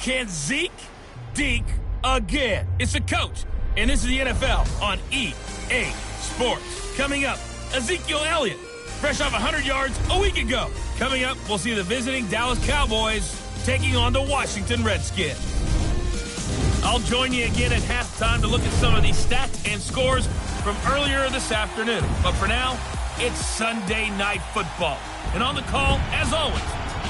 Can Zeke deke again? It's the coach, and this is the NFL on EA Sports. Coming up, Ezekiel Elliott, fresh off 100 yards a week ago. Coming up, we'll see the visiting Dallas Cowboys taking on the Washington Redskins. I'll join you again at halftime to look at some of these stats and scores from earlier this afternoon. But for now, it's Sunday Night Football. And on the call, as always,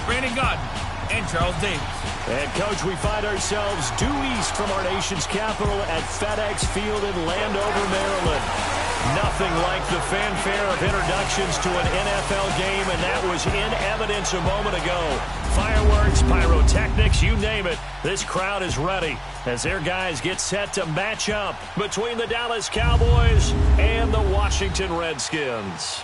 Brandon Godden and Charles Davis. And, Coach, we find ourselves due east from our nation's capital at FedEx Field in Landover, Maryland. Nothing like the fanfare of introductions to an NFL game, and that was in evidence a moment ago. Fireworks, pyrotechnics, you name it. This crowd is ready as their guys get set to match up between the Dallas Cowboys and the Washington Redskins.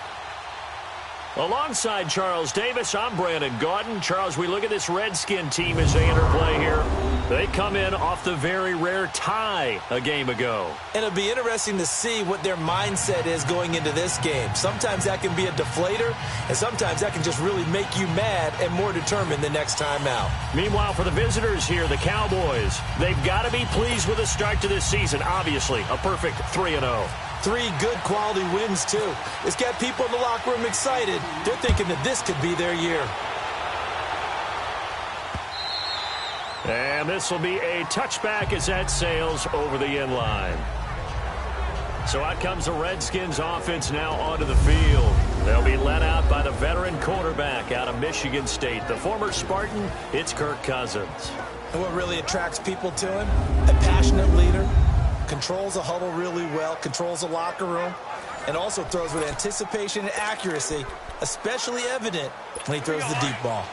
Alongside Charles Davis, I'm Brandon Gaudin. Charles, we look at this Redskin team as they interplay here. They come in off the very rare tie a game ago. And it'll be interesting to see what their mindset is going into this game. Sometimes that can be a deflator, and sometimes that can just really make you mad and more determined the next time out. Meanwhile, for the visitors here, the Cowboys, they've got to be pleased with the start to this season. Obviously, a perfect 3-0. 3 good quality wins, too. It's got people in the locker room excited. They're thinking that this could be their year. And this will be a touchback as that sails over the end line. So out comes the Redskins offense now onto the field. They'll be led out by the veteran quarterback out of Michigan State. The former Spartan, it's Kirk Cousins. And what really attracts people to him? A passionate leader. Controls the huddle really well, controls the locker room, and also throws with anticipation and accuracy, especially evident when he throws the deep ball.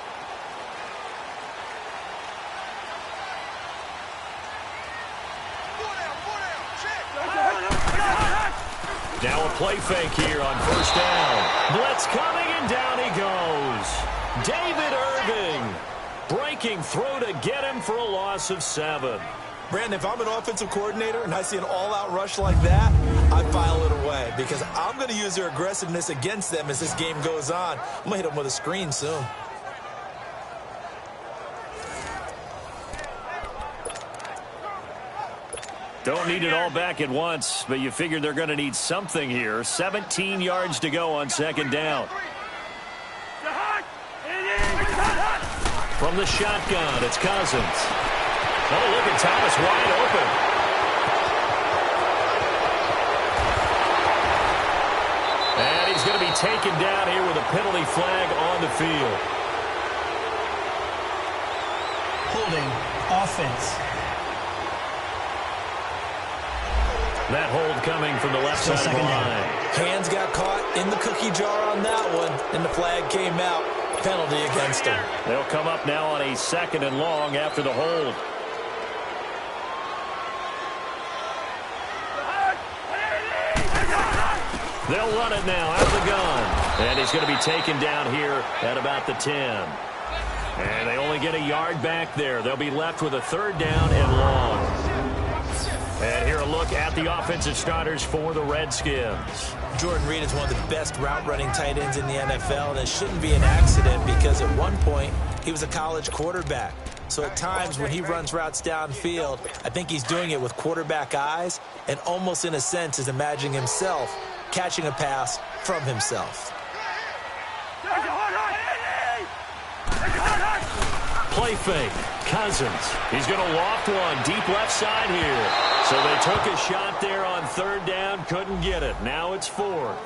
Now a play fake here on first down. Blitz coming, and down he goes. David Irving breaking through to get him for a loss of 7. Brandon, if I'm an offensive coordinator and I see an all-out rush like that, I file it away because I'm going to use their aggressiveness against them as this game goes on. I'm going to hit them with a screen soon. Don't need it all back at once, but you figure they're going to need something here. 17 yards to go on second down. From the shotgun, it's Cousins. Oh, look at Thomas wide open. And he's going to be taken down here with a penalty flag on the field. Holding offense. That hold coming from the left side of the line. Hands got caught in the cookie jar on that one, and the flag came out. Penalty against him. They'll come up now on a 2nd and long after the hold. They'll run it now out of the gun. And he's going to be taken down here at about the 10. And they only get a yard back there. They'll be left with a 3rd down and long. And here a look at the offensive starters for the Redskins. Jordan Reed is one of the best route-running tight ends in the NFL, and it shouldn't be an accident because at one point he was a college quarterback. So at times when he runs routes downfield, I think he's doing it with quarterback eyes and almost in a sense is imagining himself catching a pass from himself. Play fake. Cousins. He's going to loft one deep left side here. So they took a shot there on 3rd down. Couldn't get it. Now it's 4th.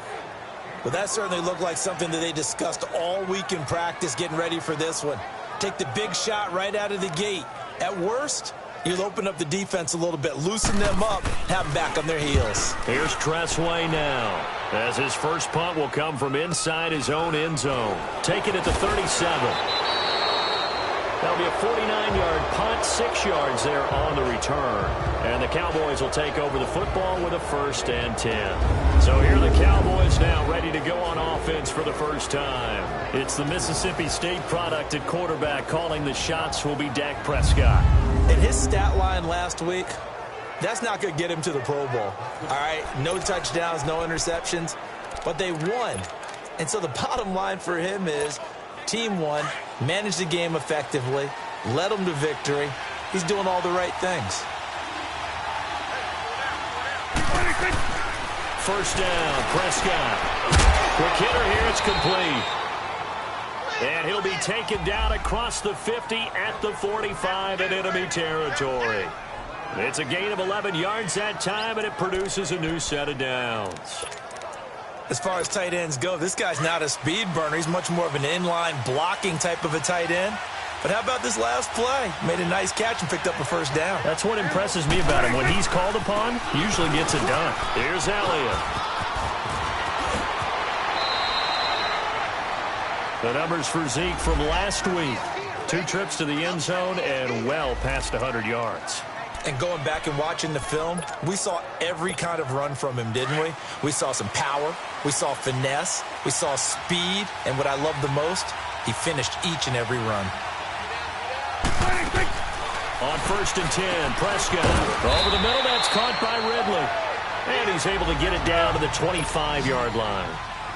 Well, that certainly looked like something that they discussed all week in practice getting ready for this one. Take the big shot right out of the gate. At worst, you'll open up the defense a little bit, loosen them up, have them back on their heels. Here's Tressway now, as his first punt will come from inside his own end zone. Take it at the 37. That'll be a 49-yard punt, 6 yards there on the return. And the Cowboys will take over the football with a 1st and 10. So here are the Cowboys now ready to go on offense for the first time. It's the Mississippi State product at quarterback. Calling the shots will be Dak Prescott. And his stat line last week, that's not going to get him to the Pro Bowl. All right, no touchdowns, no interceptions, but they won. And so the bottom line for him is team won, managed the game effectively, led them to victory, he's doing all the right things. First down, Prescott. Quick hitter here, it's complete. And he'll be taken down across the 50 at the 45 in enemy territory. It's a gain of 11 yards that time, and it produces a new set of downs. As far as tight ends go, this guy's not a speed burner. He's much more of an inline blocking type of a tight end. But how about this last play? Made a nice catch and picked up a first down. That's what impresses me about him. When he's called upon, he usually gets it done. Here's Elliott. The numbers for Zeke from last week. 2 trips to the end zone and well past 100 yards. And going back and watching the film, we saw every kind of run from him, didn't we? We saw some power. We saw finesse. We saw speed. And what I love the most, he finished each and every run. On 1st and 10, Prescott. Over the middle, that's caught by Ridley. And he's able to get it down to the 25-yard line.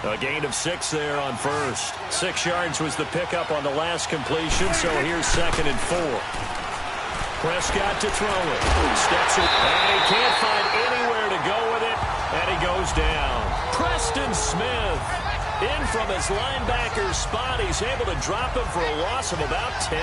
A gain of 6 there on first. 6 yards was the pickup on the last completion, so here's 2nd and 4. Prescott to throw it. Steps it, and he can't find anywhere to go with it, and he goes down. Preston Smith in from his linebacker spot. He's able to drop him for a loss of about 10.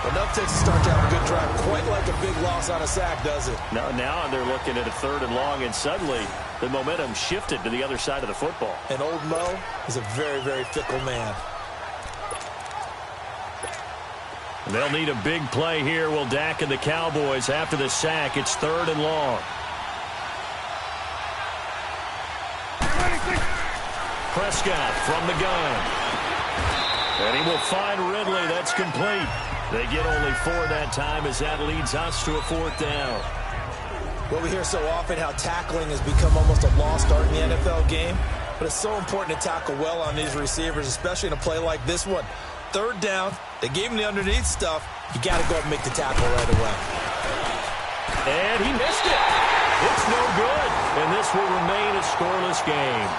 Enough to start to have a good drive. Quite like a big loss on a sack, does it? Now they're looking at a 3rd and long, and suddenly the momentum shifted to the other side of the football. And old Mo is a very, very fickle man. They'll need a big play here, will Dak and the Cowboys. After the sack, it's 3rd and long. Prescott from the gun. And he will find Ridley. That's complete. They get only 4 that time as that leads us to a 4th down. Well, we hear so often how tackling has become almost a lost art in the NFL game. But it's so important to tackle well on these receivers, especially in a play like this one. 3rd down. They gave him the underneath stuff. You got to go up and make the tackle right away. And he missed it. It's no good. And this will remain a scoreless game.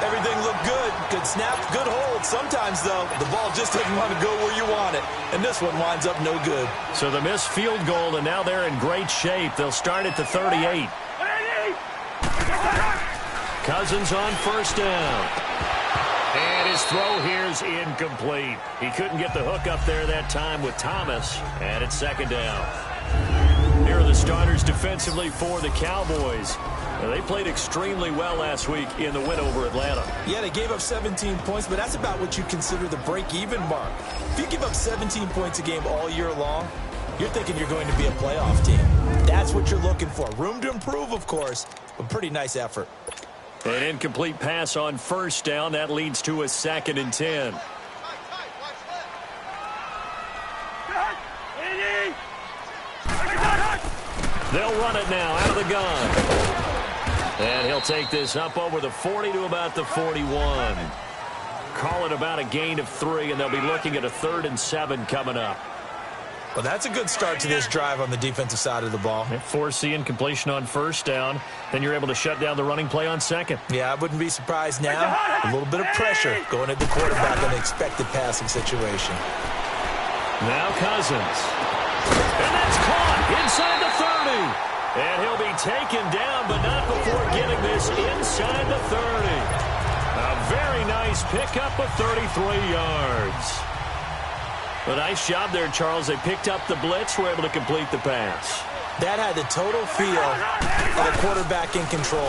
Everything looked good. Good snap, good hold. Sometimes, though, the ball just doesn't want to go where you want it. And this one winds up no good. So the missed field goal, and now they're in great shape. They'll start at the 38. Cousins on 1st down. And his throw here is incomplete. He couldn't get the hook up there that time with Thomas. And it's 2nd down. Here are the starters defensively for the Cowboys. They played extremely well last week in the win over Atlanta. Yeah, they gave up 17 points, but that's about what you consider the break-even mark. If you give up 17 points a game all year long, you're thinking you're going to be a playoff team. That's what you're looking for. Room to improve, of course, but pretty nice effort. An incomplete pass on 1st down. That leads to a 2nd and 10. They'll run it now out of the gun. And he'll take this up over the 40 to about the 41. Call it about a gain of 3, and they'll be looking at a 3rd and 7 coming up. Well, that's a good start to this drive on the defensive side of the ball. Force the incompletion on 1st down. Then you're able to shut down the running play on 2nd. Yeah, I wouldn't be surprised now. A little bit of pressure going at the quarterback on the expected passing situation. Now Cousins. And that's caught inside the 30. And he'll be taken down, but not before getting this inside the 30. A very nice pickup of 33 yards. A nice job there, Charles. They picked up the blitz, were able to complete the pass. That had the total feel of a quarterback in control.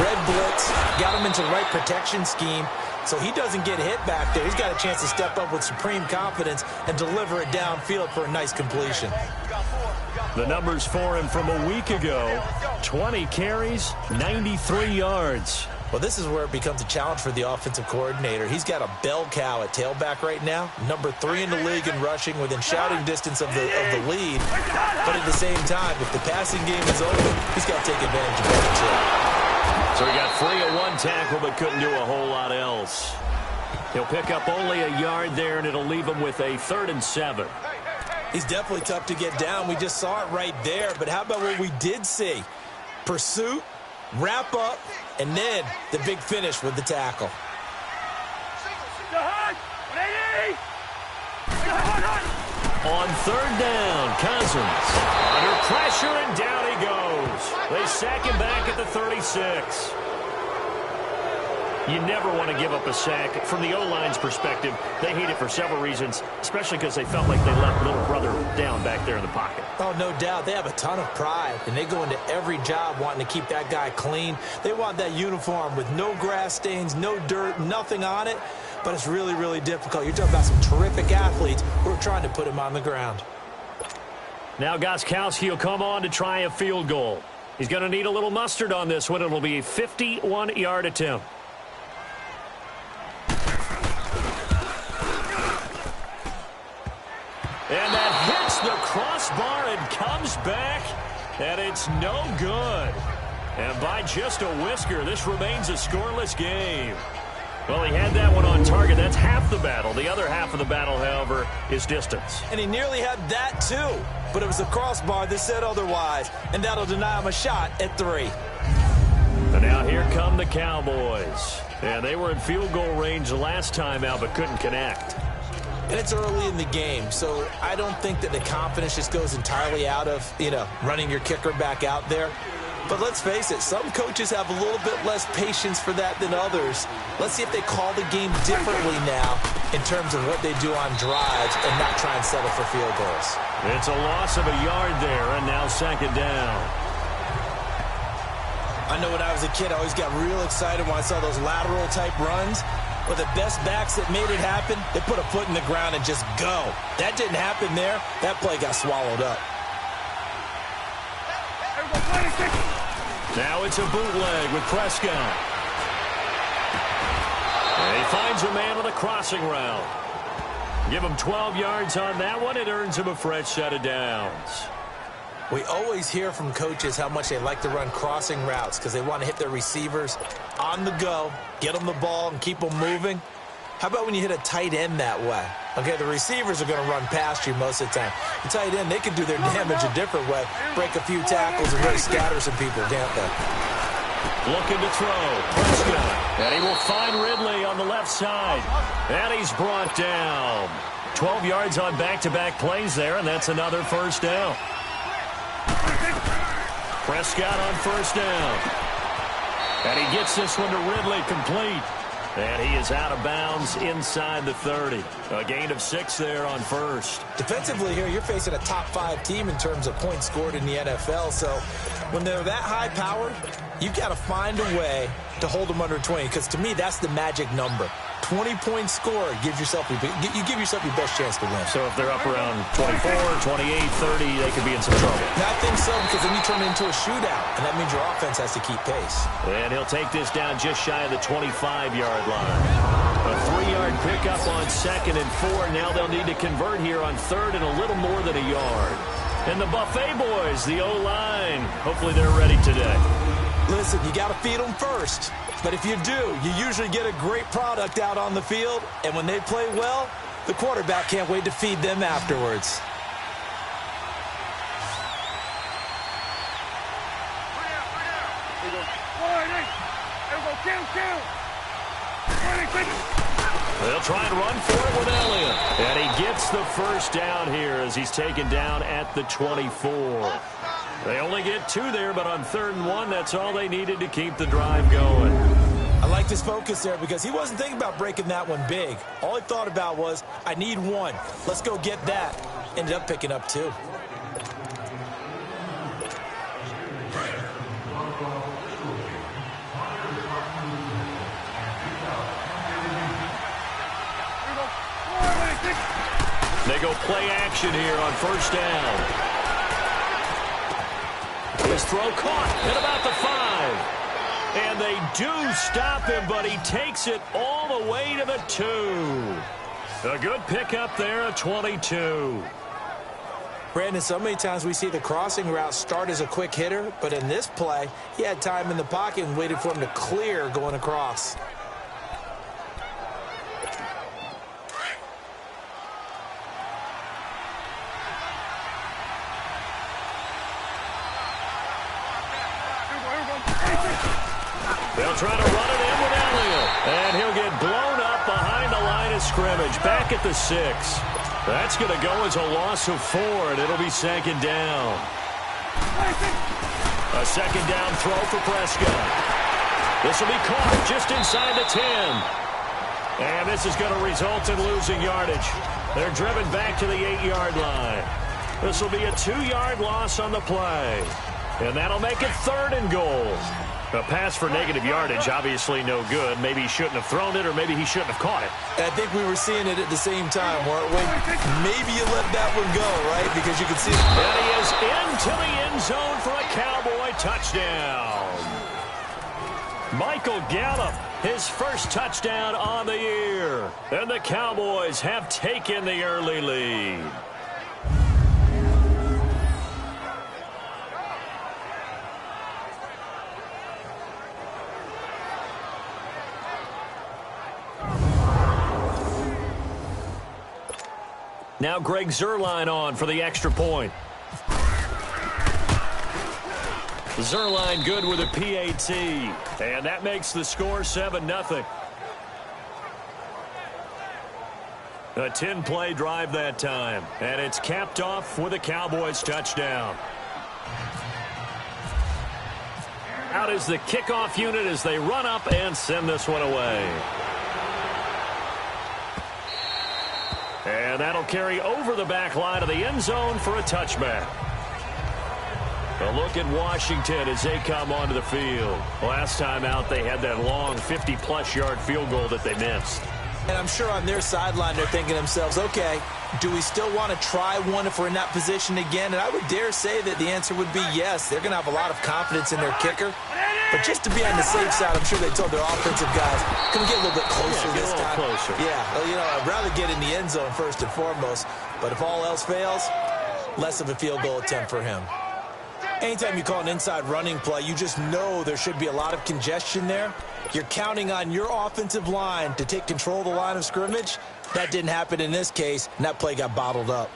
Red blitz, got him into the right protection scheme, so he doesn't get hit back there. He's got a chance to step up with supreme confidence and deliver it downfield for a nice completion. The numbers for him from a week ago, 20 carries, 93 yards. Well, this is where it becomes a challenge for the offensive coordinator. He's got a bell cow at tailback right now, number 3 in the league in rushing, within shouting distance of the lead. But at the same time, if the passing game is open, he's got to take advantage of that too. So he got free of 1 tackle, but couldn't do a whole lot else. He'll pick up only a yard there, and it'll leave him with a 3rd and 7. He's definitely tough to get down. We just saw it right there. But how about what we did see? Pursuit, wrap up, and then the big finish with the tackle. On third down, Cousins. Under pressure, and down he goes. They sack him back at the 36. You never want to give up a sack. From the O-line's perspective, they hate it for several reasons, especially because they felt like they let little brother down back there in the pocket. Oh, no doubt. They have a ton of pride, and they go into every job wanting to keep that guy clean. They want that uniform with no grass stains, no dirt, nothing on it. But it's really, really difficult. You're talking about some terrific athletes who are trying to put him on the ground. Now Gostkowski will come on to try a field goal. He's going to need a little mustard on this one. It'll be a 51-yard attempt. And that hits the crossbar and comes back, and it's no good. And by just a whisker, this remains a scoreless game. Well, he had that one on target. That's half the battle. The other half of the battle, however, is distance. And he nearly had that, too. But it was the crossbar that said otherwise, and that'll deny him a shot at 3. And now here come the Cowboys. And they were in field goal range the last time out, but couldn't connect. And it's early in the game, so I don't think that the confidence just goes entirely out of, running your kicker back out there. But let's face it, some coaches have a little bit less patience for that than others. Let's see if they call the game differently now in terms of what they do on drives and not try and settle for field goals. It's a loss of a yard there, and now second down. I know when I was a kid, I always got real excited when I saw those lateral-type runs. But the best backs that made it happen, they put a foot in the ground and just go. That didn't happen there. That play got swallowed up. Now it's a bootleg with Prescott. And he finds a man on the crossing route. Give him 12 yards on that one. It earns him a fresh set of downs. We always hear from coaches how much they like to run crossing routes because they want to hit their receivers on the go, get them the ball, and keep them moving. How about when you hit a tight end that way? Okay, the receivers are going to run past you most of the time. The tight end, they can do their damage a different way, break a few tackles and really scatter some people, can't they? Looking to throw. Prescott. And he will find Ridley on the left side. And he's brought down. 12 yards on back-to-back plays there, and that's another first down. Prescott on first down. And he gets this one to Ridley complete. And he is out of bounds inside the 30. A gain of 6 there on first. Defensively here, you're facing a top-5 team in terms of points scored in the NFL. So when they're that high-powered, you've got to find a way to hold them under 20. Because to me, that's the magic number. 20-point score gives yourself you give yourself your best chance to win. So if they're up around 24, 28, 30, they could be in some trouble. I think so, because then you turn it into a shootout, and that means your offense has to keep pace. And he'll take this down just shy of the 25-yard line. A 3-yard pickup on 2nd and 4. Now they'll need to convert here on 3rd and a little more than a yard. And the Buffet boys, the O-line, hopefully they're ready today. Listen, you got to feed them first. But if you do, you usually get a great product out on the field. And when they play well, the quarterback can't wait to feed them afterwards. They'll try and run for it with Elliott. And he gets the first down here as he's taken down at the 24. They only get 2 there, but on 3rd and 1, that's all they needed to keep the drive going. I liked his focus there because he wasn't thinking about breaking that one big. All he thought about was, I need 1. Let's go get that. Ended up picking up 2. They go play action here on first down. His throw caught at about the 5. And they do stop him, but he takes it all the way to the 2. A good pickup there at 22. Brandon, so many times we see the crossing route start as a quick hitter, but in this play, he had time in the pocket and waited for him to clear going across. They'll try to run it in with Elliott. And he'll get blown up behind the line of scrimmage. Back at the 6. That's going to go as a loss of 4, and it'll be second down. A second down throw for Prescott. This will be caught just inside the 10. And this is going to result in losing yardage. They're driven back to the 8-yard line. This will be a 2-yard loss on the play. And that'll make it 3rd and goal. A pass for negative yardage, obviously no good. Maybe he shouldn't have thrown it, or maybe he shouldn't have caught it. And I think we were seeing it at the same time, weren't we? Maybe you let that one go, right? Because you can see it. And he is into the end zone for a Cowboy touchdown. Michael Gallup, his first touchdown on the year. And the Cowboys have taken the early lead. Now Greg Zuerlein on for the extra point. Zuerlein good with a PAT. And that makes the score 7-0. A 10-play drive that time. And it's capped off with a Cowboys touchdown. Out is the kickoff unit as they run up and send this one away. And that'll carry over the back line of the end zone for a touchback. A look at Washington as they come onto the field. Last time out, they had that long 50-plus yard field goal that they missed. And I'm sure on their sideline they're thinking to themselves, okay, do we still want to try one if we're in that position again? And I would dare say that the answer would be yes. They're going to have a lot of confidence in their kicker. But just to be on the safe side, I'm sure they told their offensive guys, can we get a little bit closer this time? Closer. Yeah, well, you know, I'd rather get in the end zone first and foremost. But if all else fails, less of a field goal attempt for him. Anytime you call an inside running play, you just know there should be a lot of congestion there. You're counting on your offensive line to take control of the line of scrimmage. That didn't happen in this case, and that play got bottled up.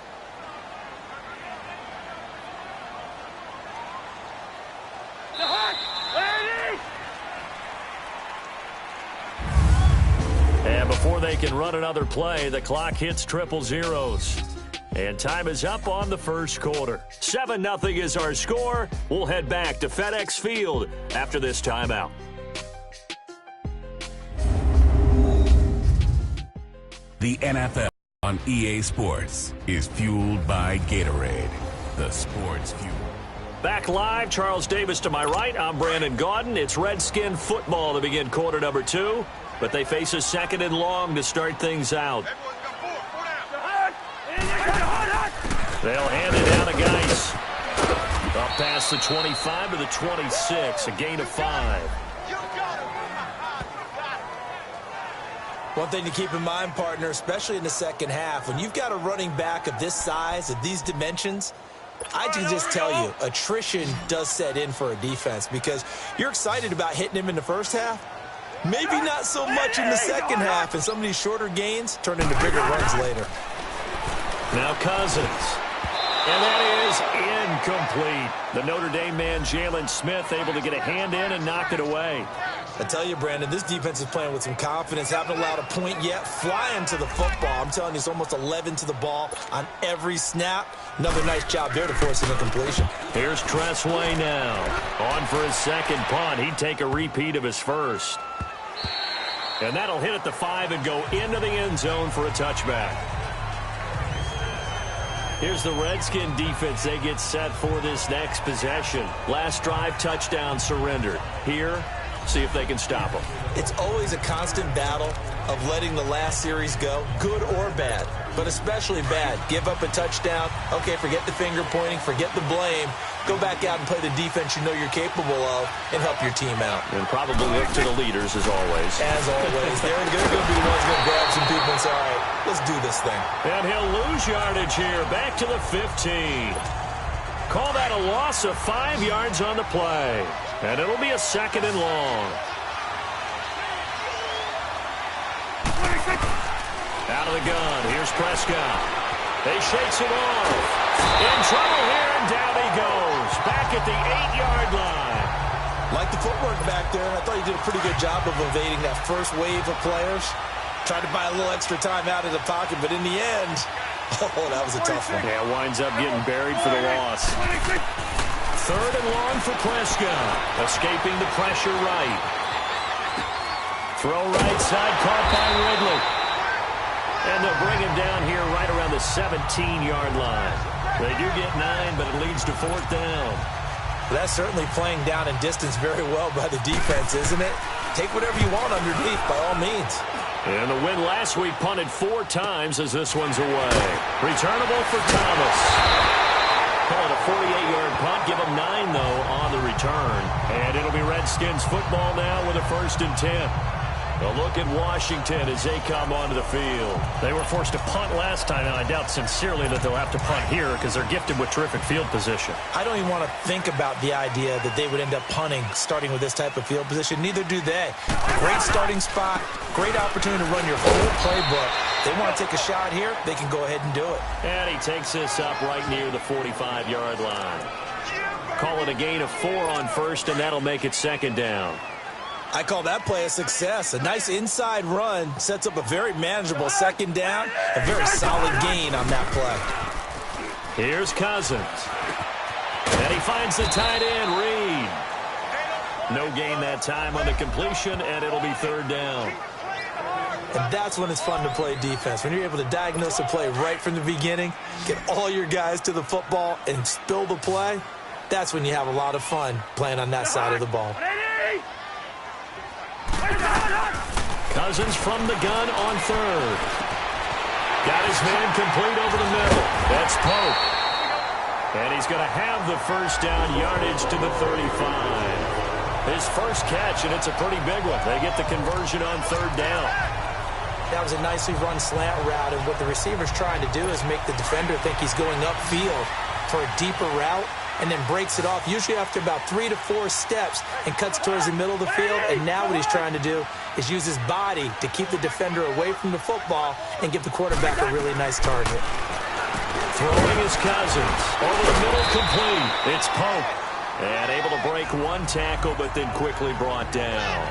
And before they can run another play, the clock hits triple zeros. And time is up on the first quarter. 7-0 is our score. We'll head back to FedEx Field after this timeout. The NFL on EA Sports is fueled by Gatorade, the sports fuel. Back live, Charles Davis to my right. I'm Brandon Gaudin. It's Redskin football to begin quarter number 2, but they face a 2nd and long to start things out. They'll hand it down to Geis. Up past the 25 to the 26, a gain of 5. One thing to keep in mind, partner, especially in the second half, when you've got a running back of this size, of these dimensions, I can just tell you, attrition does set in for a defense because you're excited about hitting him in the first half. Maybe not so much in the second half, and some of these shorter gains turn into bigger runs later. Now Cousins. And that is incomplete. The Notre Dame man, Jalen Smith, able to get a hand in and knock it away. I tell you, Brandon, this defense is playing with some confidence. Haven't allowed a point yet. Flying to the football. I'm telling you, it's almost 11 to the ball on every snap. Another nice job there to force an incompletion. Here's Tressway now. On for his second punt. He'd take a repeat of his first. And that'll hit at the 5 and go into the end zone for a touchback. Here's the Redskin defense. They get set for this next possession. Last drive, touchdown surrendered. Here, see if they can stop them. It's always a constant battle of letting the last series go, good or bad, but especially bad. Give up a touchdown. Okay, forget the finger pointing, forget the blame. Go back out and play the defense you know you're capable of and help your team out. And probably look to the leaders as always. As always. They're going to be the ones going to grab some people and say, all right, let's do this thing. And he'll lose yardage here, back to the 15. Call that a loss of 5 yards on the play. And it'll be a 2nd and long. Out of the gun. Here's Prescott. He shakes it off. In trouble here, and down he goes. Back at the 8-yard line. Like the footwork back there, and I thought he did a pretty good job of evading that first wave of players. Tried to buy a little extra time out of the pocket, but in the end, Oh, that was a tough one. Yeah, winds up getting buried for the loss. Third and long for Prescott. Escaping the pressure right. Throw right side, caught by Ridley. And they'll bring him down here right around the 17-yard line. They do get 9, but it leads to 4th down. That's certainly playing down in distance very well by the defense, isn't it? Take whatever you want underneath, by all means. And the win last week punted 4 times as this one's away. Returnable for Thomas. Call it a 48-yard punt. Give them 9, though, on the return. And it'll be Redskins football now with a 1st and 10. A look at Washington as they come onto the field. They were forced to punt last time, and I doubt sincerely that they'll have to punt here because they're gifted with terrific field position. I don't even want to think about the idea that they would end up punting starting with this type of field position. Neither do they. Great starting spot, great opportunity to run your full playbook. They want to take a shot here, they can go ahead and do it. And he takes this up right near the 45-yard line. Call it a gain of 4 on 1st, and that'll make it 2nd down. I call that play a success. A nice inside run sets up a very manageable 2nd down. A very solid gain on that play. Here's Cousins. And he finds the tight end, Reed. No gain that time on the completion, and it'll be 3rd down. And that's when it's fun to play defense. When you're able to diagnose a play right from the beginning, get all your guys to the football, and spill the play, that's when you have a lot of fun playing on that side of the ball. Cousins from the gun on 3rd. Got his man complete over the middle. That's Pope. And he's going to have the 1st down yardage to the 35. His first catch, and it's a pretty big one. They get the conversion on 3rd down. That was a nicely run slant route, and what the receiver's trying to do is make the defender think he's going upfield for a deeper route, and then breaks it off, usually after about 3 to 4 steps, and cuts towards the middle of the field. And now what he's trying to do is use his body to keep the defender away from the football and give the quarterback a really nice target. Throwing his Cousins. Over the middle, complete. It's Pope. And able to break 1 tackle, but then quickly brought down.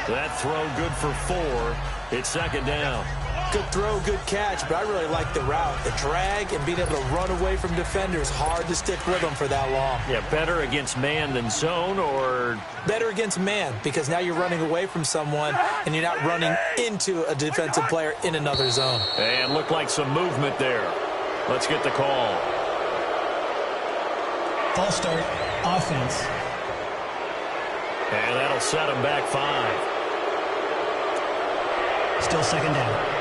That throw good for 4. It's 2nd down. Good throw, good catch, but I really like the route. The drag and being able to run away from defenders, hard to stick with them for that long. Yeah, better against man than zone, or? Better against man, because now you're running away from someone and you're not running into a defensive player in another zone. And looked like some movement there. Let's get the call. False start, offense. And that'll set him back 5. Still 2nd down.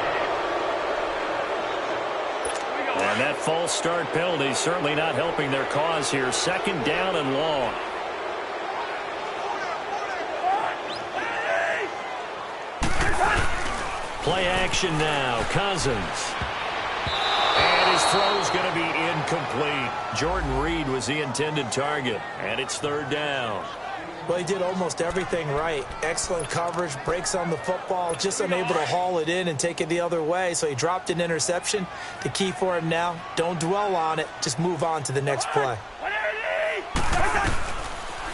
And that false start penalty certainly not helping their cause here. 2nd down and long. Play action now. Cousins. And his throw's going to be incomplete. Jordan Reed was the intended target. And it's 3rd down. Well, he did almost everything right. Excellent coverage, breaks on the football, just unable to haul it in and take it the other way. So he dropped an interception. The key for him now, don't dwell on it. Just move on to the next play.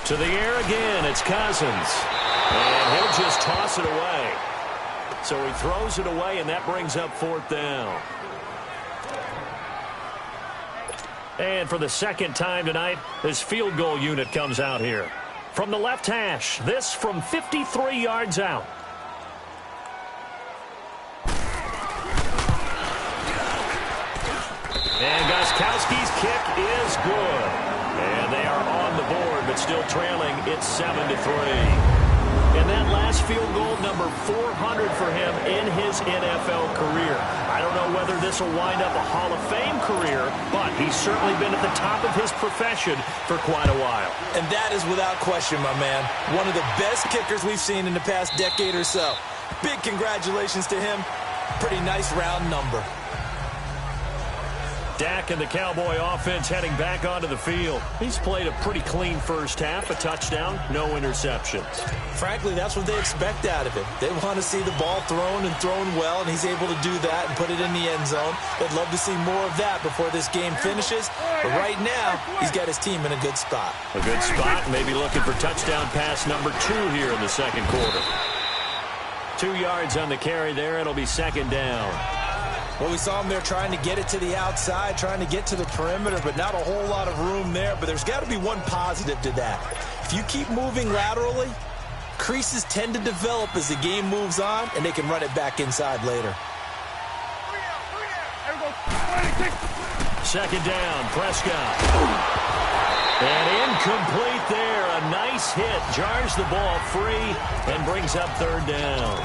To the air again, it's Cousins. And he'll just toss it away. So he throws it away, and that brings up 4th down. And for the 2nd time tonight, this field goal unit comes out here. From the left hash, this from 53 yards out. And Gostkowski's kick is good. And they are on the board, but still trailing. It's 7-3. And that last field goal, number 400 for him in his NFL career. I don't know whether this will wind up a Hall of Fame career, but he's certainly been at the top of his profession for quite a while. And that is without question, my man. One of the best kickers we've seen in the past decade or so. Big congratulations to him. Pretty nice round number. Dak and the Cowboy offense heading back onto the field. He's played a pretty clean first half, a touchdown, no interceptions. Frankly, that's what they expect out of him. They want to see the ball thrown and thrown well, and he's able to do that and put it in the end zone. They'd love to see more of that before this game finishes. But right now, he's got his team in a good spot. A good spot, maybe looking for touchdown pass number 2 here in the 2nd quarter. 2 yards on the carry there. It'll be 2nd down. Well, we saw him there trying to get it to the outside, trying to get to the perimeter, but not a whole lot of room there. But there's got to be one positive to that. If you keep moving laterally, creases tend to develop as the game moves on, and they can run it back inside later. Second down, Prescott. And incomplete there. A nice hit. Jars the ball free and brings up third down.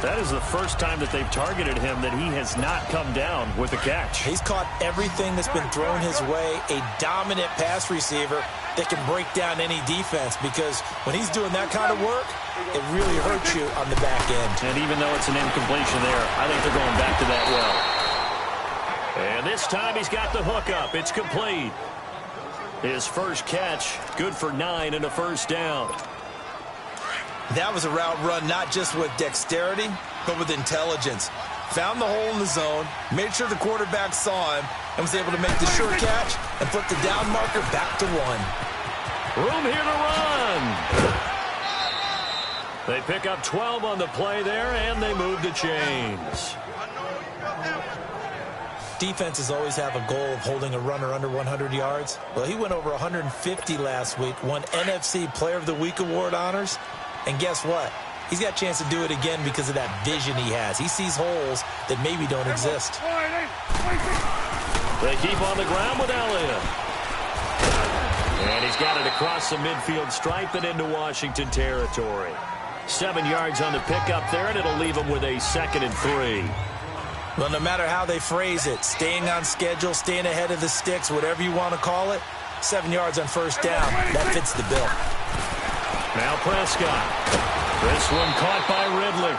That is the first time that they've targeted him that he has not come down with a catch. He's caught everything that's been thrown his way. A dominant pass receiver that can break down any defense, because when he's doing that kind of work, it really hurts you on the back end. And even though it's an incompletion there, I think they're going back to that well. And this time he's got the hook up. It's complete. His first catch, good for 9 and a first down. That was a route run not just with dexterity, but with intelligence. Found the hole in the zone, made sure the quarterback saw him, and was able to make the sure catch and put the down marker back to 1. Room here to run. They pick up 12 on the play there, and they move the chains. Defenses always have a goal of holding a runner under 100 yards. Well, he went over 150 last week, won NFC Player of the Week award honors. And guess what? He's got a chance to do it again because of that vision he has. He sees holes that maybe don't exist. They keep on the ground with Elliott. And he's got it across the midfield stripe and into Washington territory. 7 yards on the pickup there, and it'll leave him with a 2nd and 3. Well, no matter how they phrase it, staying on schedule, staying ahead of the sticks, whatever you want to call it, 7 yards on first down, that fits the bill. Now Prescott. This one caught by Ridley.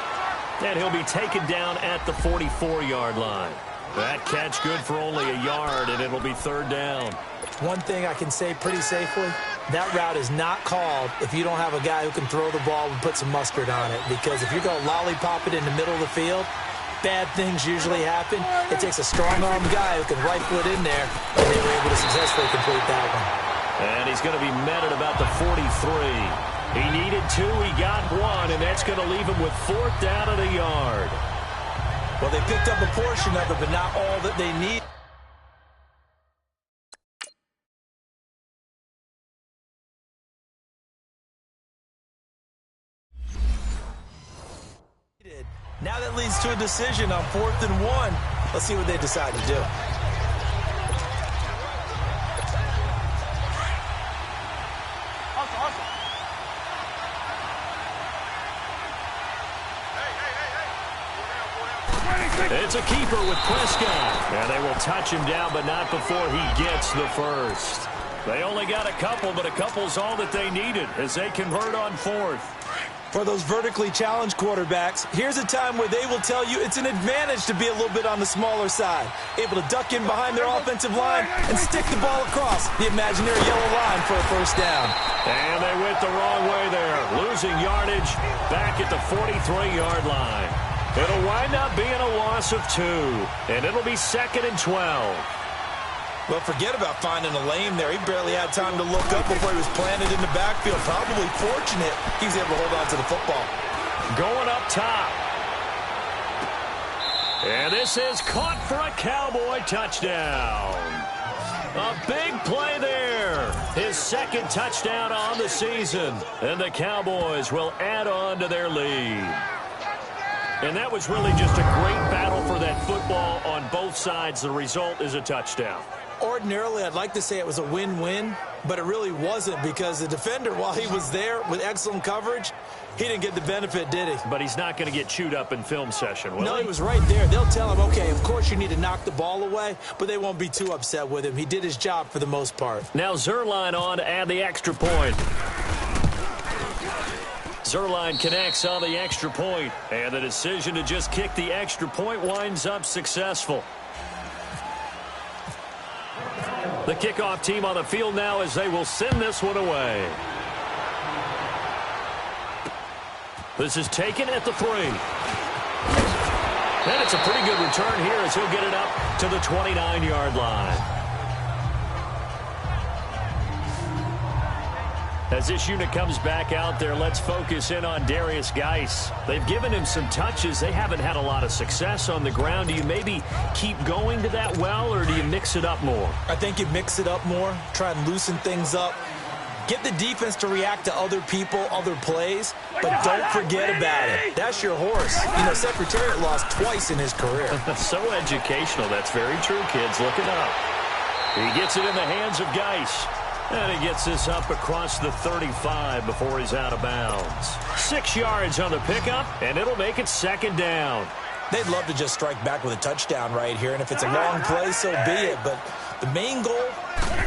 And he'll be taken down at the 44-yard line. That catch good for only a yard, and it'll be third down. One thing I can say pretty safely, that route is not called if you don't have a guy who can throw the ball and put some mustard on it. Because if you're going to lollipop it in the middle of the field, bad things usually happen. It takes a strong-armed guy who can rifle it in there, and they were able to successfully complete that one. And he's going to be met at about the 43. He needed 2, he got 1, and that's going to leave him with 4th down at a yard. Well, they picked up a portion of it, but not all that they need. Now that leads to a decision on 4th and 1. Let's see what they decide to do. It's a keeper with Prescott. And they will touch him down, but not before he gets the first. They only got a couple, but a couple's all that they needed as they convert on 4th. For those vertically challenged quarterbacks, here's a time where they will tell you it's an advantage to be a little bit on the smaller side. Able to duck in behind their offensive line and stick the ball across the imaginary yellow line for a first down. And they went the wrong way there, losing yardage back at the 43-yard line. It'll wind up being a loss of 2, and it'll be 2nd and 12. Well, forget about finding a lane there. He barely had time to look up before he was planted in the backfield. Probably fortunate he was able to hold on to the football. Going up top. And this is caught for a Cowboy touchdown. A big play there. His 2nd touchdown on the season. And the Cowboys will add on to their lead. And that was really just a great battle for that football on both sides. The result is a touchdown. Ordinarily, I'd like to say it was a win-win, but it really wasn't because the defender, while he was there with excellent coverage, he didn't get the benefit, did he? But he's not going to get chewed up in film session, will he? No, he was right there. They'll tell him, okay, of course you need to knock the ball away, but they won't be too upset with him. He did his job for the most part. Now Zerline on to add the extra point. Zerline connects on the extra point, and the decision to just kick the extra point winds up successful. The kickoff team on the field now as they will send this one away. This is taken at the 3. And it's a pretty good return here as he'll get it up to the 29-yard line. As this unit comes back out there, let's focus in on Darius Geis. They've given him some touches. They haven't had a lot of success on the ground. Do you maybe keep going to that well, or do you mix it up more? I think you mix it up more, try and loosen things up. Get the defense to react to other people, other plays, but don't forget about it. That's your horse. You know, Secretariat lost twice in his career. So educational. That's very true, kids. Look it up. He gets it in the hands of Geis. And he gets this up across the 35 before he's out of bounds. 6 yards on the pickup, and it'll make it second down. They'd love to just strike back with a touchdown right here, and if it's a long play, so be it. But the main goal,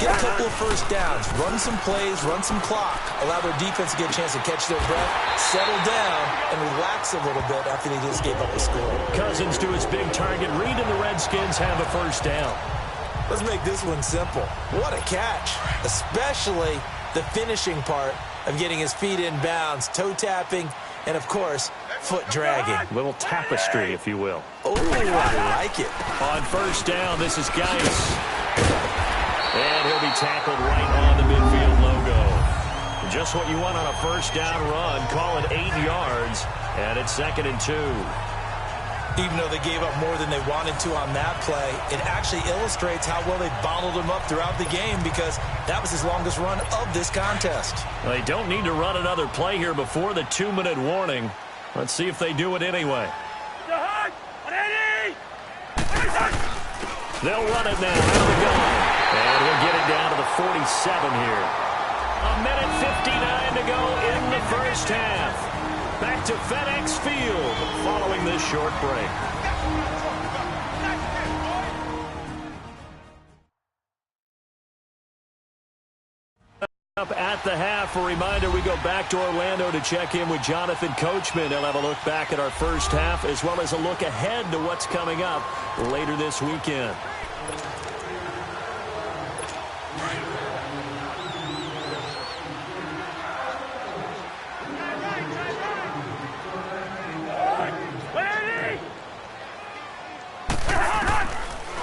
get a couple of first downs, run some plays, run some clock, allow their defense to get a chance to catch their breath, settle down, and relax a little bit after they just gave up a score. Cousins to his big target. Reed and the Redskins have a first down. Let's make this one simple. What a catch, especially the finishing part of getting his feet in bounds, toe tapping, and, of course, foot dragging. A little tapestry, if you will. Oh, I like it. On first down, this is Geis. And he'll be tackled right on the midfield logo. Just what you want on a first down run. Call it 8 yards, and it's 2nd and 2. Even though they gave up more than they wanted to on that play, it actually illustrates how well they bottled him up throughout the game, because that was his longest run of this contest. They don't need to run another play here before the 2-minute warning. Let's see if they do it anyway. They'll run it now out of the gun. And we'll get it down to the 47 here. 1:59 to go in the first half. Back to FedEx Field following this short break. Up at the half, a reminder, we go back to Orlando to check in with Jonathan Coachman. He'll have a look back at our first half as well as a look ahead to what's coming up later this weekend.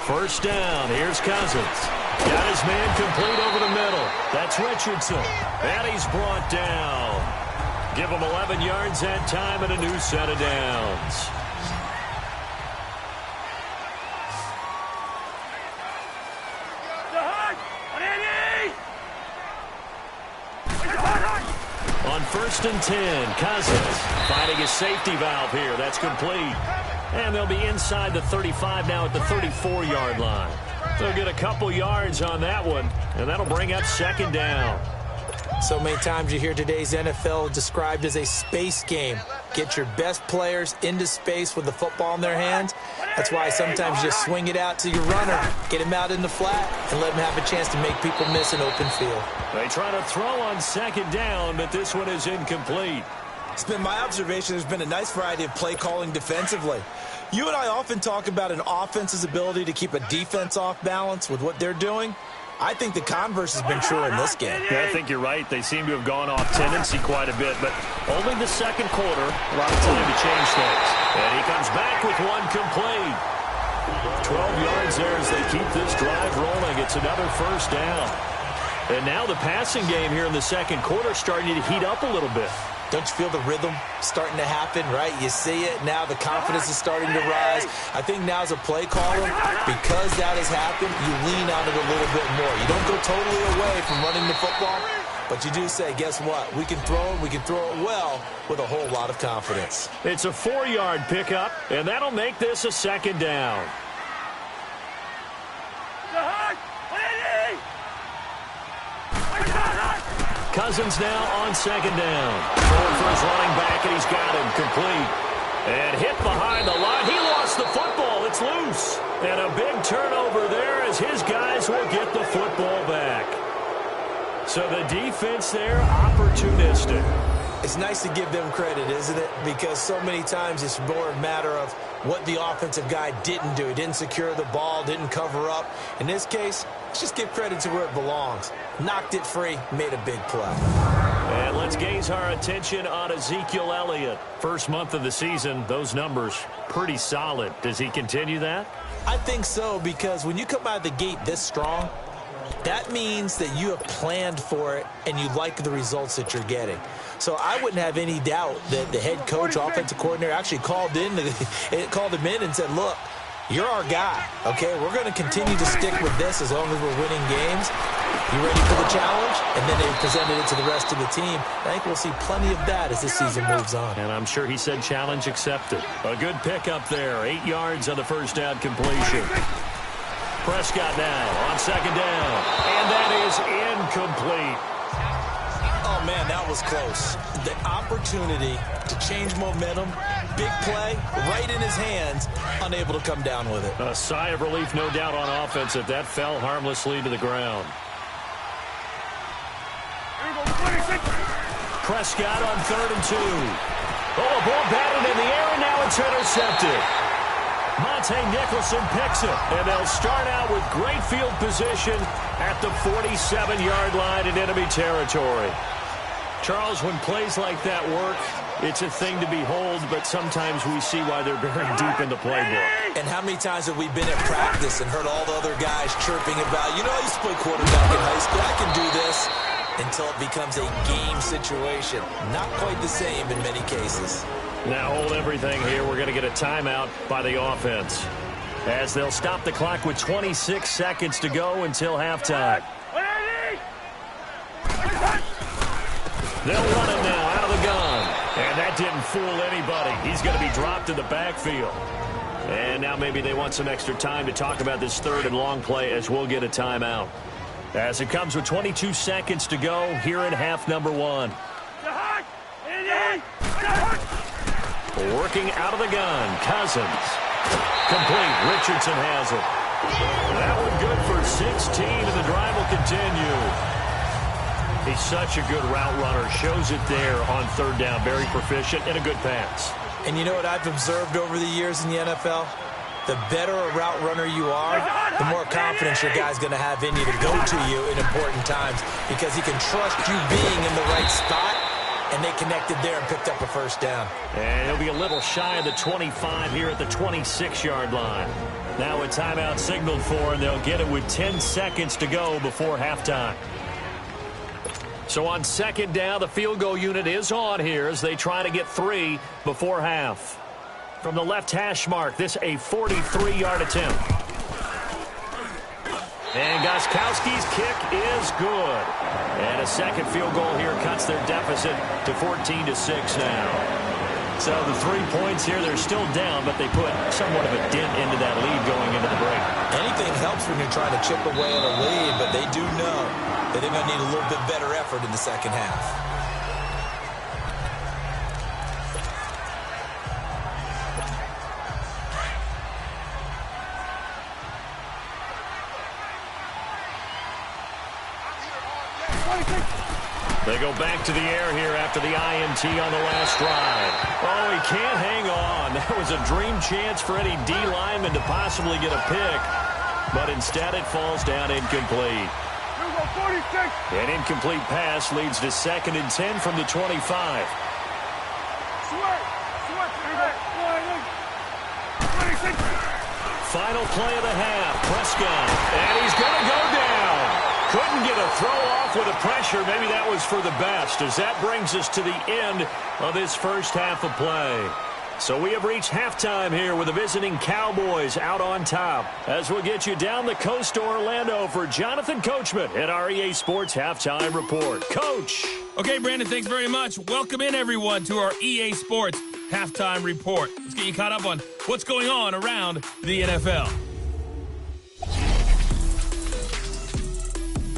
First down, here's Cousins. Got his man complete over the middle. That's Richardson. And he's brought down. Give him 11 yards that time and a new set of downs. On 1st and 10, Cousins finding his safety valve here. That's complete. And they'll be inside the 35 now at the 34-yard line. They'll get a couple yards on that one, and that'll bring up 2nd down. So many times you hear today's NFL described as a space game. Get your best players into space with the football in their hands. That's why sometimes you just swing it out to your runner, get him out in the flat, and let him have a chance to make people miss an open field. They try to throw on 2nd down, but this one is incomplete. It's been my observation there's been a nice variety of play calling defensively. You and I often talk about an offense's ability to keep a defense off balance with what they're doing. I think the converse has been true in this game. Yeah, I think you're right. They seem to have gone off tendency quite a bit, but only the 2nd quarter. A lot of time to change things. And he comes back with one complete. 12 yards there as they keep this drive rolling. It's another first down. And now the passing game here in the 2nd quarter starting to heat up a little bit. Don't you feel the rhythm starting to happen, right? You see it. Now the confidence is starting to rise. I think now as a play caller, because that has happened, you lean on it a little bit more. You don't go totally away from running the football, but you do say, guess what? We can throw it. We can throw it well with a whole lot of confidence. It's a 4-yard pickup, and that'll make this a 2nd down. Cousins now on 2nd down. Throwing for his running back, and he's got him complete. And hit behind the line. He lost the football. It's loose. And a big turnover there as his guys will get the football back. So the defense there, opportunistic. It's nice to give them credit, isn't it? Because so many times it's more a matter of what the offensive guy didn't do. He didn't secure the ball, didn't cover up. In this case, let's just give credit to where it belongs. Knocked it free, made a big play. And let's gaze our attention on Ezekiel Elliott. First month of the season, those numbers pretty solid. Does he continue that? I think so, because when you come out of the gate this strong, that means that you have planned for it and you like the results that you're getting. So I wouldn't have any doubt that the head coach, offensive coordinator, actually called him in and said, look, you're our guy, okay? We're going to continue to stick with this as long as we're winning games. You ready for the challenge? And then they presented it to the rest of the team. I think we'll see plenty of that as this season moves on. And I'm sure he said challenge accepted. A good pickup there. 8 yards on the first down completion. Prescott now on second down. And that is incomplete. Oh, man, that was close. The opportunity to change momentum, big play, right in his hands, unable to come down with it. A sigh of relief, no doubt, on offense if that fell harmlessly to the ground. Prescott on 3rd and 2. Oh, a ball batted in the air, and now it's intercepted. Monte Nicholson picks it, and they'll start out with great field position at the 47-yard line in enemy territory. Charles, when plays like that work, it's a thing to behold, but sometimes we see why they're very deep in the playbook. And how many times have we been at practice and heard all the other guys chirping about, you know, I used to play quarterback in high school, I can do this, until it becomes a game situation. Not quite the same in many cases. Now hold everything here. We're going to get a timeout by the offense, as they'll stop the clock with 26 seconds to go until halftime. They'll run it now out of the gun. And that didn't fool anybody. He's going to be dropped in the backfield. And now maybe they want some extra time to talk about this 3rd and long play, as we'll get a timeout. As it comes with 22 seconds to go here in half number 1. Working out of the gun, Cousins. Complete. Richardson has it. That one good for 16, and the drive will continue. He's such a good route runner. Shows it there on 3rd down. Very proficient and a good pass. And you know what I've observed over the years in the NFL? The better a route runner you are, the more confidence your guy's going to have in you to go to you in important times, because he can trust you being in the right spot, and they connected there and picked up a first down. And he'll be a little shy of the 25 here at the 26-yard line. Now a timeout signaled for, and they'll get it with 10 seconds to go before halftime. So on 2nd down, the field goal unit is on here as they try to get 3 before half. From the left hash mark, this a 43-yard attempt. And Gostkowski's kick is good. And a second field goal here cuts their deficit to 14-6 now. So the 3 points here, they're still down, but they put somewhat of a dent into that lead going into the break. Anything helps when you're trying to chip away at a lead, but they do know that they're going to need a little bit better effort in the second half. They go back to the air here after the INT on the last drive. Oh, he can't hang on. That was a dream chance for any D lineman to possibly get a pick, but instead it falls down incomplete. An incomplete pass leads to 2nd and 10 from the 25. Final play of the half. Prescott, and he's going to go down. Couldn't get a throw off with the pressure. Maybe that was for the best, as that brings us to the end of this first half of play. So we have reached halftime here with the visiting Cowboys out on top, as we'll get you down the coast to Orlando for Jonathan Coachman at our EA Sports Halftime Report. Coach. Okay, Brandon, thanks very much. Welcome in, everyone, to our EA Sports Halftime Report. Let's get you caught up on what's going on around the NFL.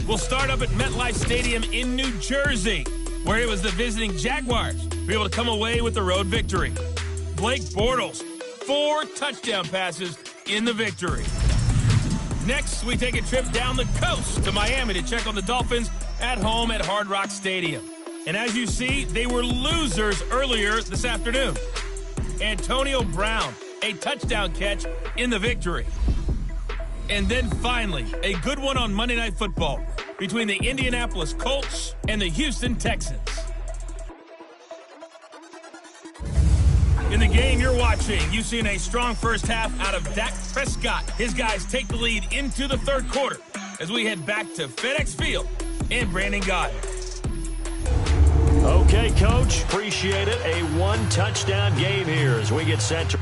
We'll start up at MetLife Stadium in New Jersey, where it was the visiting Jaguars who were able to come away with the road victory. Blake Bortles, 4 touchdown passes in the victory. Next, we take a trip down the coast to Miami to check on the Dolphins at home at Hard Rock Stadium. And as you see, they were losers earlier this afternoon. Antonio Brown, a touchdown catch in the victory. And then finally, a good one on Monday Night Football between the Indianapolis Colts and the Houston Texans. In the game you're watching, you've seen a strong first half out of Dak Prescott. His guys take the lead into the third quarter. as we head back to FedEx Field in Brandon Gaudin. Okay, Coach. Appreciate it. A one-touchdown game here as we get set to...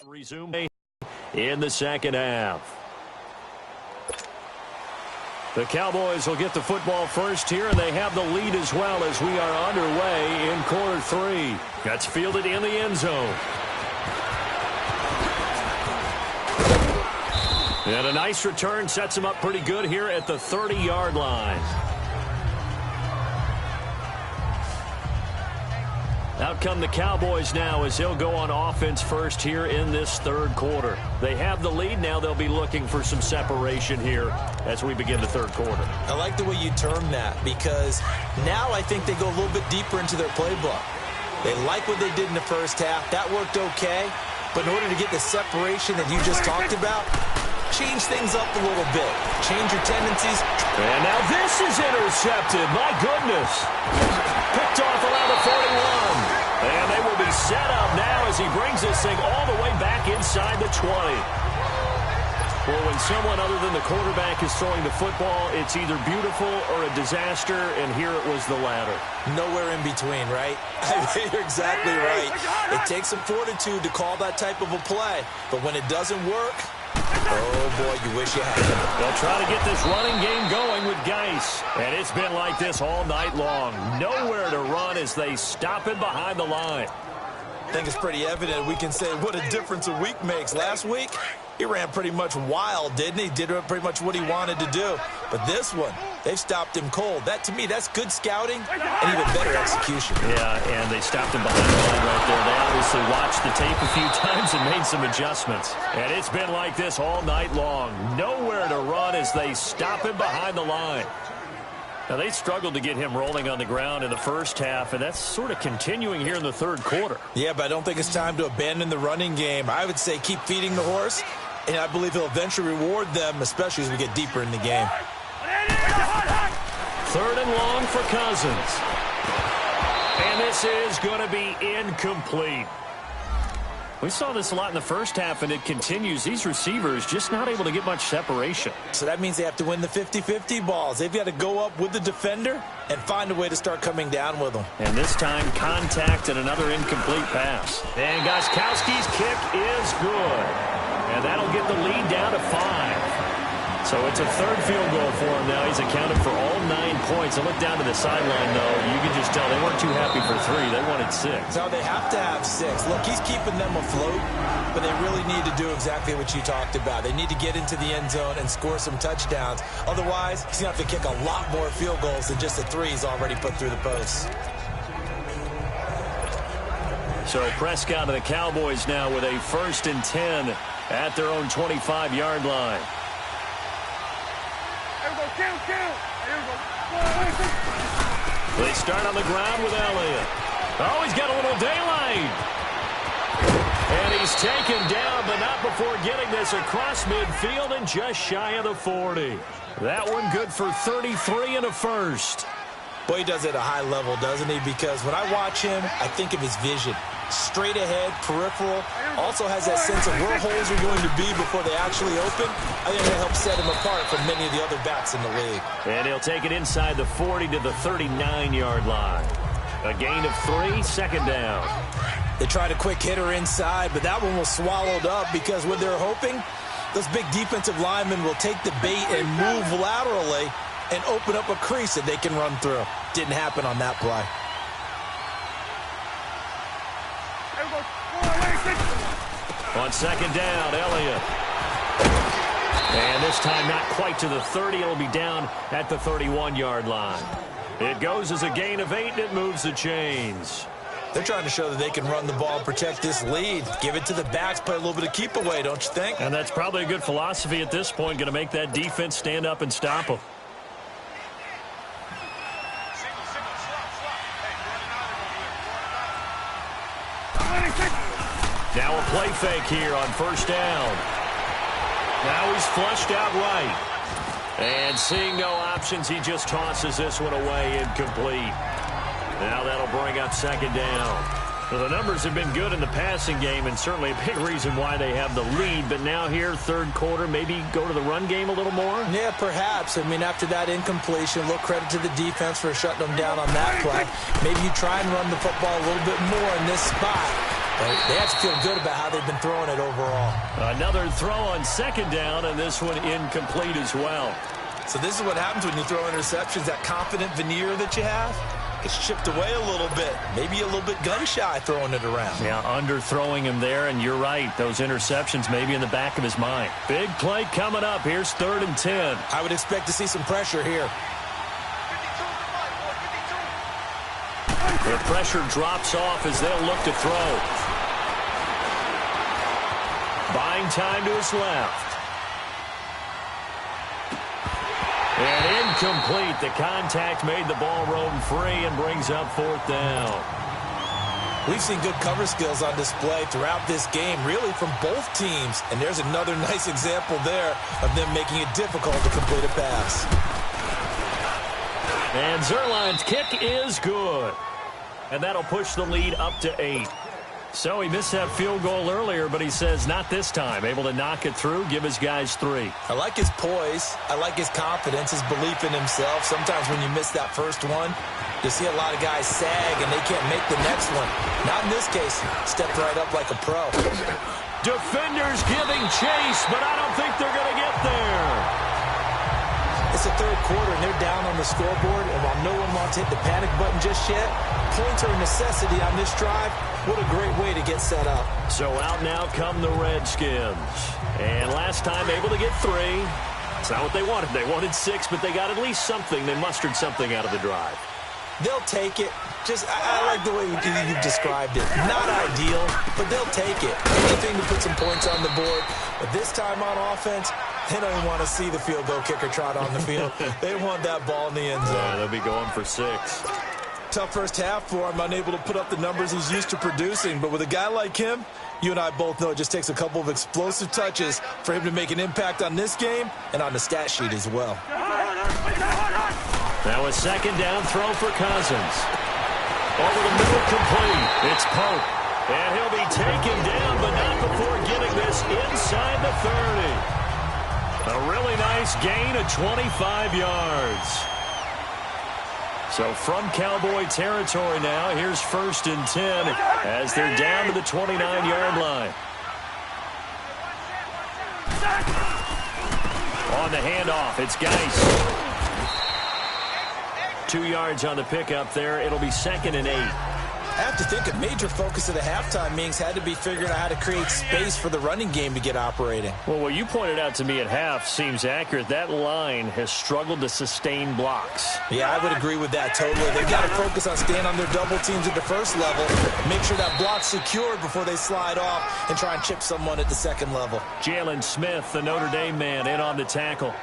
Resume in the second half. The Cowboys will get the football first here, and they have the lead as well as we are underway in quarter 3. That's fielded in the end zone. And a nice return sets him up pretty good here at the 30-yard line. Out come the Cowboys now as they'll go on offense first here in this third quarter. They have the lead. Now they'll be looking for some separation here as we begin the third quarter. I like the way you term that because now I think they go a little bit deeper into their playbook. They like what they did in the first half. That worked okay. But in order to get the separation that you just talked about, change things up a little bit. Change your tendencies. And now this is intercepted. My goodness. Picked off around the 41. And they will be set up now as he brings this thing all the way back inside the 20. Well, when someone other than the quarterback is throwing the football, it's either beautiful or a disaster, and here it was the latter. Nowhere in between, right? You're exactly right. It takes some fortitude to call that type of a play, but when it doesn't work, oh, boy, you wish you had it. They'll try to get this running game going with Geis. And it's been like this all night long. Nowhere to run as they stop him behind the line. I think it's pretty evident we can say what a difference a week makes. Last week, he ran pretty much wild, didn't he? Did pretty much what he wanted to do. But this one, they've stopped him cold. That, to me, that's good scouting and even better execution. Yeah, and they stopped him behind the line right there. They obviously watched the tape a few times and made some adjustments. And it's been like this all night long. Nowhere to run as they stop him behind the line. Now, they struggled to get him rolling on the ground in the first half, and that's sort of continuing here in the third quarter. Yeah, but I don't think it's time to abandon the running game. I would say keep feeding the horse, and I believe he'll eventually reward them, especially as we get deeper in the game. Third and long for Cousins. And this is going to be incomplete. We saw this a lot in the first half, and it continues. These receivers just not able to get much separation. So that means they have to win the 50-50 balls. They've got to go up with the defender and find a way to start coming down with them. And this time, contact and another incomplete pass. And Gostkowski's kick is good. And that'll get the lead down to 5. So it's a third field goal for him now. He's accounted for all 9 points. I look down to the sideline, though. You can just tell they weren't too happy for 3. They wanted 6. No, they have to have 6. Look, he's keeping them afloat, but they really need to do exactly what you talked about. They need to get into the end zone and score some touchdowns. Otherwise, he's going to have to kick a lot more field goals than just the 3 he's already put through the posts. So Prescott and the Cowboys now with a 1st and 10 at their own 25-yard line. They start on the ground with Elliott. Oh, he's got a little daylight. And he's taken down, but not before getting this across midfield and just shy of the 40. That one good for 33 and a first. Boy, he does it at a high level, doesn't he? Because when I watch him, I think of his vision. Straight ahead, peripheral. Also has that sense of where holes are going to be before they actually open. I think that helps set him apart from many of the other backs in the league. And he'll take it inside the 40 to the 39-yard line. A gain of 3, 2nd down. They tried a quick hitter inside, but that one was swallowed up because what they're hoping, those big defensive linemen will take the bait and move laterally and open up a crease that they can run through. Didn't happen on that play. On 2nd down, Elliott. And this time not quite to the 30. It'll be down at the 31-yard line. It goes as a gain of 8, and it moves the chains. They're trying to show that they can run the ball and protect this lead. Give it to the backs, play a little bit of keep away, don't you think? And that's probably a good philosophy at this point, going to make that defense stand up and stop them. Now a play fake here on 1st down. Now he's flushed out right. And seeing no options, he just tosses this one away incomplete. Now that'll bring up 2nd down. Well, the numbers have been good in the passing game and certainly a big reason why they have the lead. But now here, third quarter, maybe go to the run game a little more? Yeah, perhaps. I mean, after that incompletion, a little credit to the defense for shutting them down on that play. Maybe you try and run the football a little bit more in this spot. But they have to feel good about how they've been throwing it overall. Another throw on 2nd down, and this one incomplete as well. So this is what happens when you throw interceptions. That confident veneer that you have gets chipped away a little bit. Maybe a little bit gun-shy throwing it around. Yeah, underthrowing him there, and you're right. Those interceptions may be in the back of his mind. Big play coming up. Here's 3rd and 10. I would expect to see some pressure here. The pressure drops off as they'll look to throw. Buying time to his left. And incomplete. The contact made the ball roam free and brings up 4th down. We've seen good cover skills on display throughout this game, really from both teams. And there's another nice example there of them making it difficult to complete a pass. And Zuerlein's kick is good. And that'll push the lead up to 8. So he missed that field goal earlier, but he says not this time. Able to knock it through, give his guys 3. I like his poise. I like his confidence, his belief in himself. Sometimes when you miss that first one, you see a lot of guys sag and they can't make the next one. Not in this case. Stepped right up like a pro. Defenders giving chase, but I don't think they're going to get there. It's the 3rd quarter, and they're down on the scoreboard, and while no one wants to hit the panic button just yet, points are a necessity on this drive. What a great way to get set up. So out now come the Redskins. And last time able to get 3. It's not what they wanted. They wanted 6, but they got at least something. They mustered something out of the drive. They'll take it. I like the way you've described it. Not ideal, but they'll take it. Anything to put some points on the board. But this time on offense, they don't even want to see the field goal kicker trot on the field. They want that ball in the end zone. Yeah, they'll be going for 6. Tough first half for him, unable to put up the numbers he's used to producing. But with a guy like him, you and I both know it just takes a couple of explosive touches for him to make an impact on this game and on the stat sheet as well. Now a 2nd down throw for Cousins. Over the middle, complete. It's Pope. And he'll be taken down, but not before getting this inside the 30. A really nice gain of 25 yards. So from Cowboy territory now, here's 1st and 10 as they're down to the 29-yard line. On the handoff, it's Geis. 2 yards on the pickup there. It'll be 2nd and 8. I have to think a major focus of the halftime meetings had to be figuring out how to create space for the running game to get operating. Well, what you pointed out to me at half seems accurate. That line has struggled to sustain blocks. Yeah, I would agree with that totally. They've got to focus on staying on their double teams at the first level, make sure that block's secured before they slide off and try and chip someone at the 2nd level. Jalen Smith, the Notre Dame man, in on the tackle.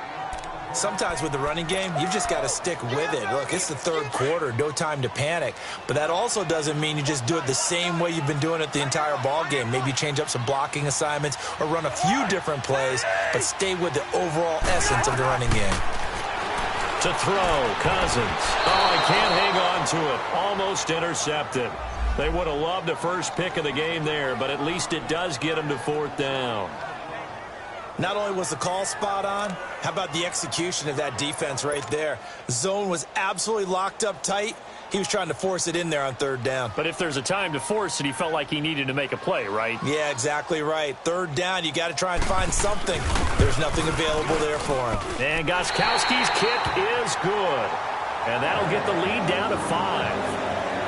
Sometimes with the running game, you've just got to stick with it. Look, it's the 3rd quarter, no time to panic. But that also doesn't mean you just do it the same way you've been doing it the entire ball game. Maybe change up some blocking assignments or run a few different plays, but stay with the overall essence of the running game. To throw, Cousins. Oh, I can't hang on to it. Almost intercepted. They would have loved a first pick of the game there, but at least it does get them to 4th down. Not only was the call spot on, how about the execution of that defense right there? Zone was absolutely locked up tight. He was trying to force it in there on 3rd down. But if there's a time to force it, he felt like he needed to make a play, right? Yeah, exactly right. 3rd down, you got to try and find something. There's nothing available there for him. And Gostkowski's kick is good. And that'll get the lead down to 5.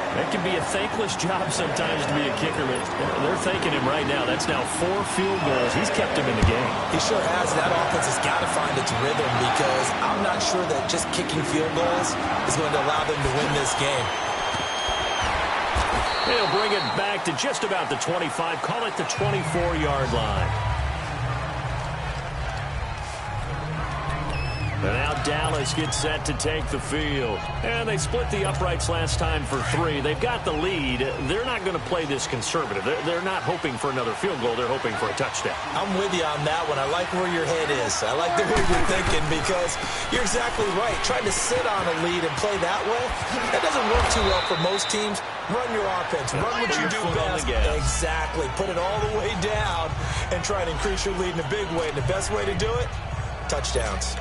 That can be a thankless job sometimes to be a kicker. They're thanking him right now. That's now 4 field goals. He's kept him in the game. He sure has. That offense has got to find its rhythm because I'm not sure that just kicking field goals is going to allow them to win this game. They'll bring it back to just about the 25. Call it the 24-yard line. And now Dallas gets set to take the field. And they split the uprights last time for 3. They've got the lead. They're not going to play this conservative. They're not hoping for another field goal. They're hoping for a touchdown. I'm with you on that one. I like where your head is. I like the way you're thinking because you're exactly right. Trying to sit on a lead and play that way, that doesn't work too well for most teams. Run your offense. Run what you do best. Exactly. Put it all the way down and try and increase your lead in a big way. And the best way to do it, touchdowns.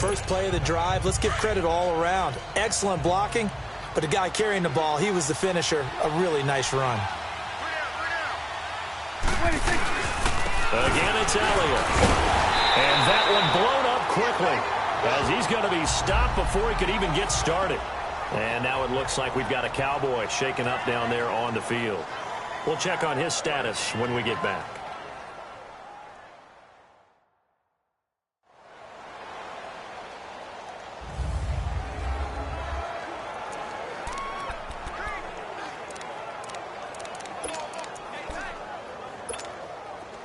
First play of the drive, let's give credit all around. Excellent blocking, but the guy carrying the ball, he was the finisher. A really nice run. Again, it's Elliott. And that one blown up quickly. as he's going to be stopped before he could even get started. And now it looks like we've got a Cowboy shaken up down there on the field. We'll check on his status when we get back.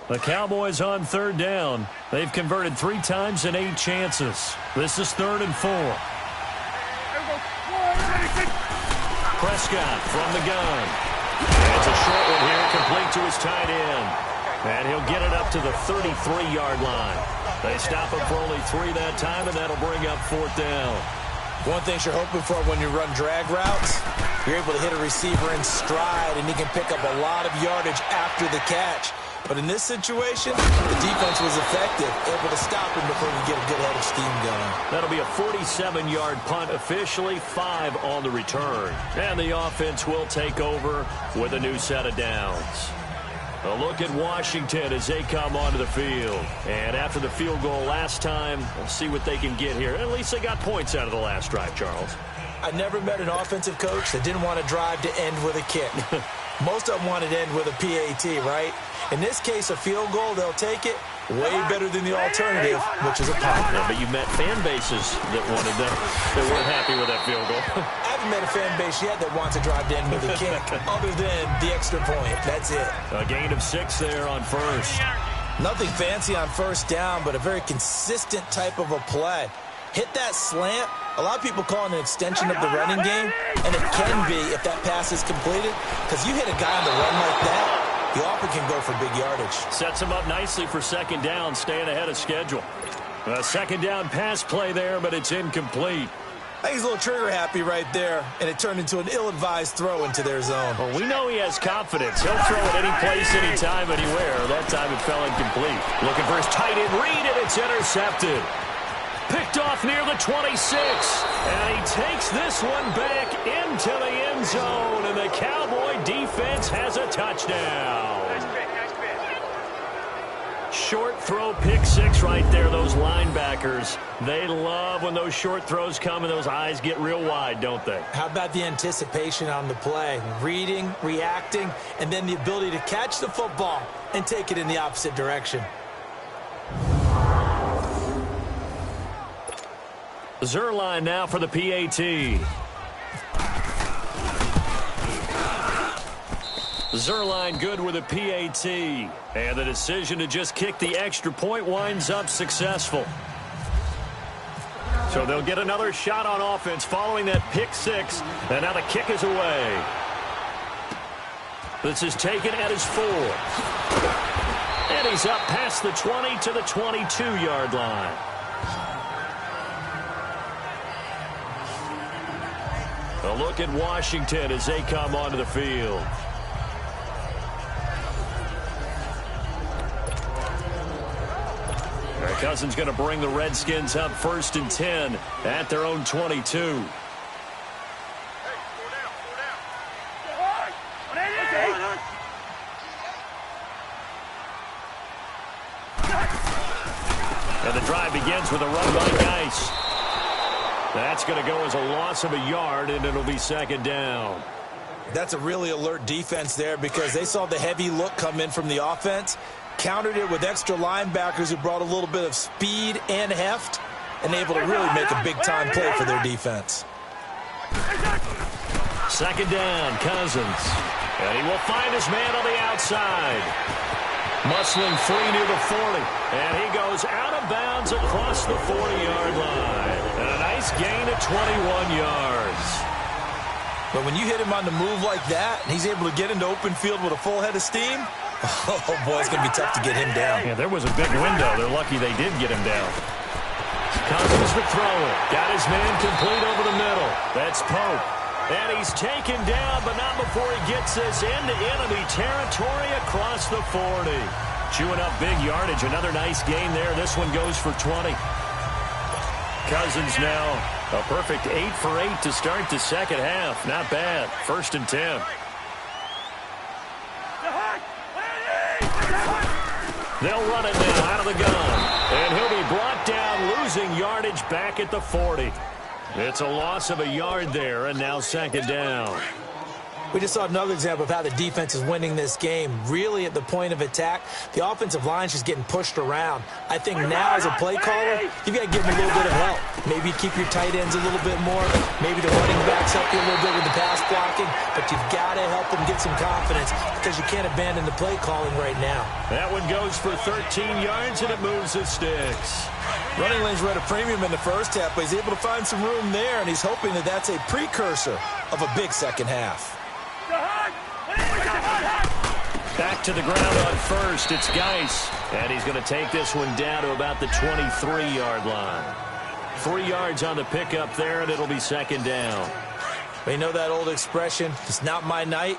The Cowboys on third down. They've converted 3 times in 8 chances. This is 3rd and 4. Prescott from the gun. It's a short one here, complete to his tight end. And he'll get it up to the 33-yard line. They stop him for only 3 that time, and that'll bring up 4th down. One thing you're hoping for when you run drag routes, you're able to hit a receiver in stride, and he can pick up a lot of yardage after the catch. But in this situation, the defense was effective, able to stop him before he get a good head of steam going. That'll be a 47-yard punt, officially 5 on the return. And the offense will take over with a new set of downs. A look at Washington as they come onto the field. And after the field goal last time, we'll see what they can get here. At least they got points out of the last drive, Charles. I never met an offensive coach that didn't want to drive to end with a kick. Most of them wanted to end with a PAT, right? In this case, a field goal, they'll take it. Way better than the alternative, which is a punt. Yeah, but you met fan bases that wanted that, that weren't happy with that field goal. I haven't met a fan base yet that wants to drive to end with a kick, other than the extra point. That's it. A gain of 6 there on first. Nothing fancy on first down, but a very consistent type of a play. Hit that slant. A lot of people call it an extension of the running game, and it can be if that pass is completed, because you hit a guy on the run like that, he often can go for big yardage. Sets him up nicely for 2nd down, staying ahead of schedule. A 2nd down pass play there, but it's incomplete. I think he's a little trigger happy right there, and it turned into an ill-advised throw into their zone. Well, we know he has confidence. He'll throw it any place, anytime, anywhere. That time it fell incomplete. Looking for his tight end read, and it's intercepted. Picked off near the 26, and he takes this one back into the end zone, and the Cowboy defense has a touchdown. Short throw, pick 6 right there. Those linebackers, they love when those short throws come and those eyes get real wide, don't they? How about the anticipation on the play? Reading, reacting, and then the ability to catch the football and take it in the opposite direction. Zerline now for the PAT. Zerline good with a PAT. And the decision to just kick the extra point winds up successful. So they'll get another shot on offense following that pick 6. And now the kick is away. This is taken at his 4. And he's up past the 20 to the 22-yard line. A look at Washington as they come onto the field. Cousins going to bring the Redskins up 1st and 10 at their own 22. And the drive begins with a run by Geis. That's going to go as a loss of a yard, and it'll be 2nd down. That's a really alert defense there because they saw the heavy look come in from the offense, countered it with extra linebackers who brought a little bit of speed and heft, and able to really make a big-time play for their defense. 2nd down, Cousins. And he will find his man on the outside. Muscling free near the 40. And he goes out of bounds across the 40-yard line. And a nice gain of 21 yards. But when you hit him on the move like that, and he's able to get into open field with a full head of steam, oh, boy, it's going to be tough to get him down. Yeah, there was a big window. They're lucky they did get him down. Cousins to throw it. Got his man complete over the middle. That's Pope. And he's taken down, but not before he gets this into enemy territory across the 40. Chewing up big yardage. Another nice gain there. This one goes for 20. Cousins now a perfect 8 for 8 to start the second half. Not bad. 1st and 10. They'll run it now out of the gun. And he'll be brought down, losing yardage back at the 40. It's a loss of a yard there, and now second down. We just saw another example of how the defense is winning this game. Really at the point of attack, the offensive line's just getting pushed around. I think now as a play caller, you've got to give them a little bit of help. Maybe keep your tight ends a little bit more. Maybe the running backs help you a little bit with the pass blocking. But you've got to help them get some confidence because you can't abandon the play calling right now. That one goes for 13 yards, and it moves the sticks. Running lanes were at a premium in the first half, but he's able to find some room there, and he's hoping that that's a precursor of a big second half. Back to the ground on first. It's Geis. And he's going to take this one down to about the 23-yard line. 3 yards on the pickup there, and it'll be second down. We know that old expression, it's not my night.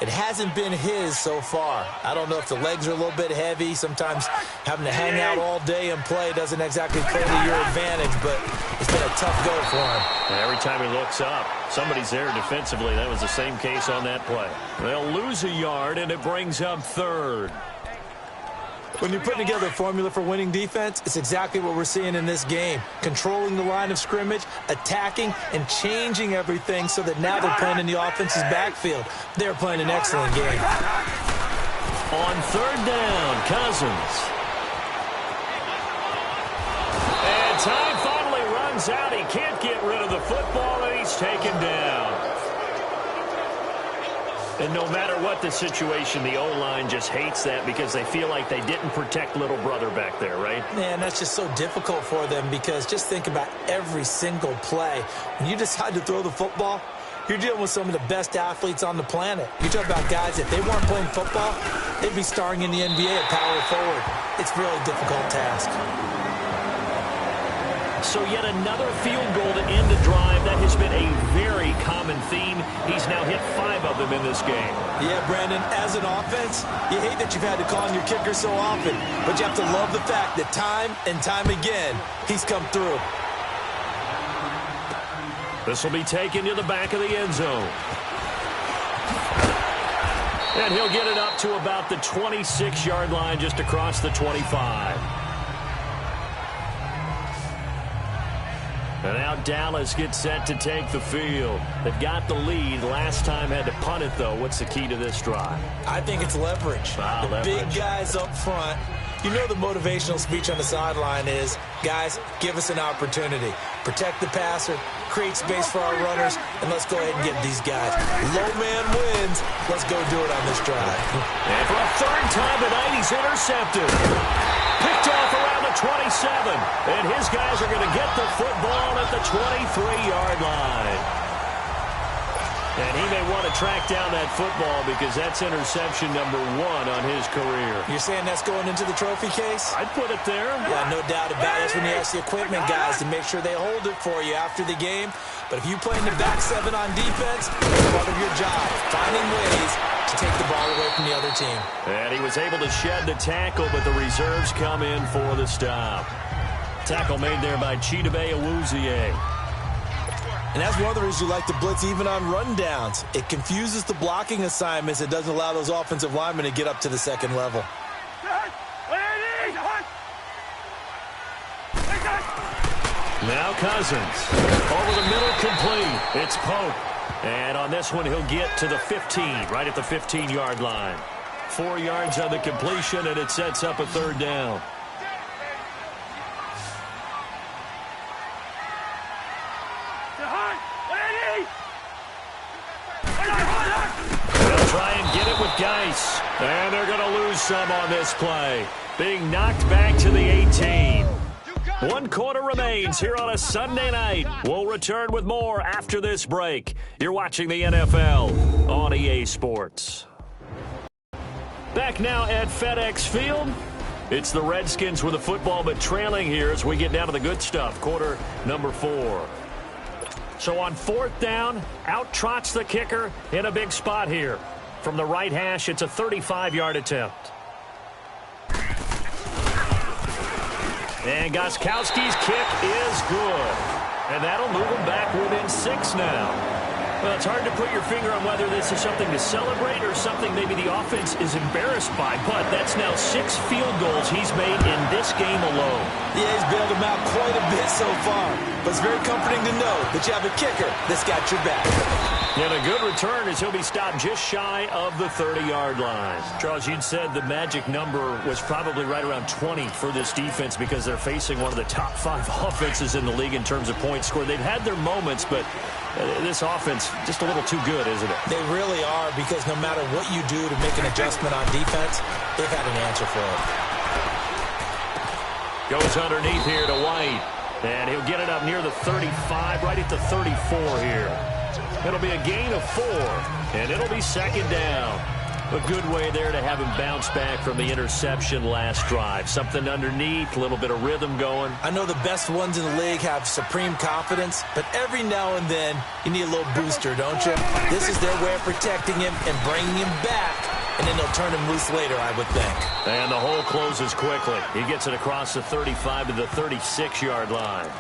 It hasn't been his so far. I don't know if the legs are a little bit heavy. Sometimes having to hang out all day and play doesn't exactly play to your advantage, but it's been a tough go for him. And every time he looks up, somebody's there defensively. That was the same case on that play. They'll lose a yard, and it brings up third. When you're putting together a formula for winning defense, it's exactly what we're seeing in this game. Controlling the line of scrimmage, attacking, and changing everything so that now they're playing in the offense's backfield. They're playing an excellent game. On third down, Cousins. And time finally runs out. He can't get rid of the football, and he's taken down. And no matter what the situation, the O-line just hates that because they feel like they didn't protect little brother back there, right? Man, that's just so difficult for them because just think about every single play. When you decide to throw the football, you're dealing with some of the best athletes on the planet. You talk about guys, if they weren't playing football, they'd be starring in the NBA at power forward. It's a really difficult task. So yet another field goal to end a drive. That has been a very common theme. He's now hit 5 of them in this game. Yeah, Brandon, as an offense, you hate that you've had to call on your kicker so often, but you have to love the fact that time and time again, he's come through. This will be taken to the back of the end zone. And he'll get it up to about the 26-yard line, just across the 25. And now Dallas gets set to take the field. They've got the lead. Last time had to punt it, though. What's the key to this drive? I think it's leverage. The big guys up front. You know the motivational speech on the sideline is, guys, give us an opportunity. Protect the passer, create space for our runners, and let's go ahead and get these guys. Low man wins. Let's go do it on this drive. And for a third time tonight, he's intercepted. Picked off around the 27. And his guys are going to get the football at the 23-yard line. And he may want to track down that football because that's interception number 1 on his career. You're saying that's going into the trophy case? I'd put it there. Yeah, no doubt about it. That's when you ask the equipment guys to make sure they hold it for you after the game. But if you play in the back 7 on defense, it's part of your job, finding ways to take the ball away from the other team. And he was able to shed the tackle, but the reserves come in for the stop. Tackle made there by Chidobe Awuzie. And that's one of the reasons you like to blitz even on rundowns. It confuses the blocking assignments. It doesn't allow those offensive linemen to get up to the second level. Now Cousins. Over the middle, complete. It's Pope. And on this one, he'll get to the 15, right at the 15-yard line. 4 yards on the completion, and it sets up a third down. They'll try and get it with Geis. And they're going to lose some on this play. Being knocked back to the 18. 1 quarter remains here on a Sunday night. We'll return with more after this break. You're watching the NFL on EA Sports. Back now at FedEx Field. It's the Redskins with the football, but trailing here as we get down to the good stuff. Quarter number 4. So on 4th down, out trots the kicker in a big spot here. From the right hash, it's a 35-yard attempt. And Gostkowski's kick is good. And that'll move him back within 6 now. Well, it's hard to put your finger on whether this is something to celebrate or something maybe the offense is embarrassed by, but that's now 6 field goals he's made in this game alone. Yeah, he's bailed them out quite a bit so far, but it's very comforting to know that you have a kicker that's got your back. And a good return as he'll be stopped just shy of the 30-yard line. Charles, you'd said the magic number was probably right around 20 for this defense because they're facing one of the top 5 offenses in the league in terms of points scored. They've had their moments, but this offense just a little too good, isn't it? They really are, because no matter what you do to make an adjustment on defense, they've had an answer for it. Goes underneath here to White, and he'll get it up near the 35, right at the 34 here. It'll be a gain of 4, and it'll be second down. A good way there to have him bounce back from the interception last drive. Something underneath, a little bit of rhythm going. I know the best ones in the league have supreme confidence, but every now and then you need a little booster, don't you? This is their way of protecting him and bringing him back, and then they'll turn him loose later, I would think. And the hole closes quickly. He gets it across the 35 to the 36-yard line.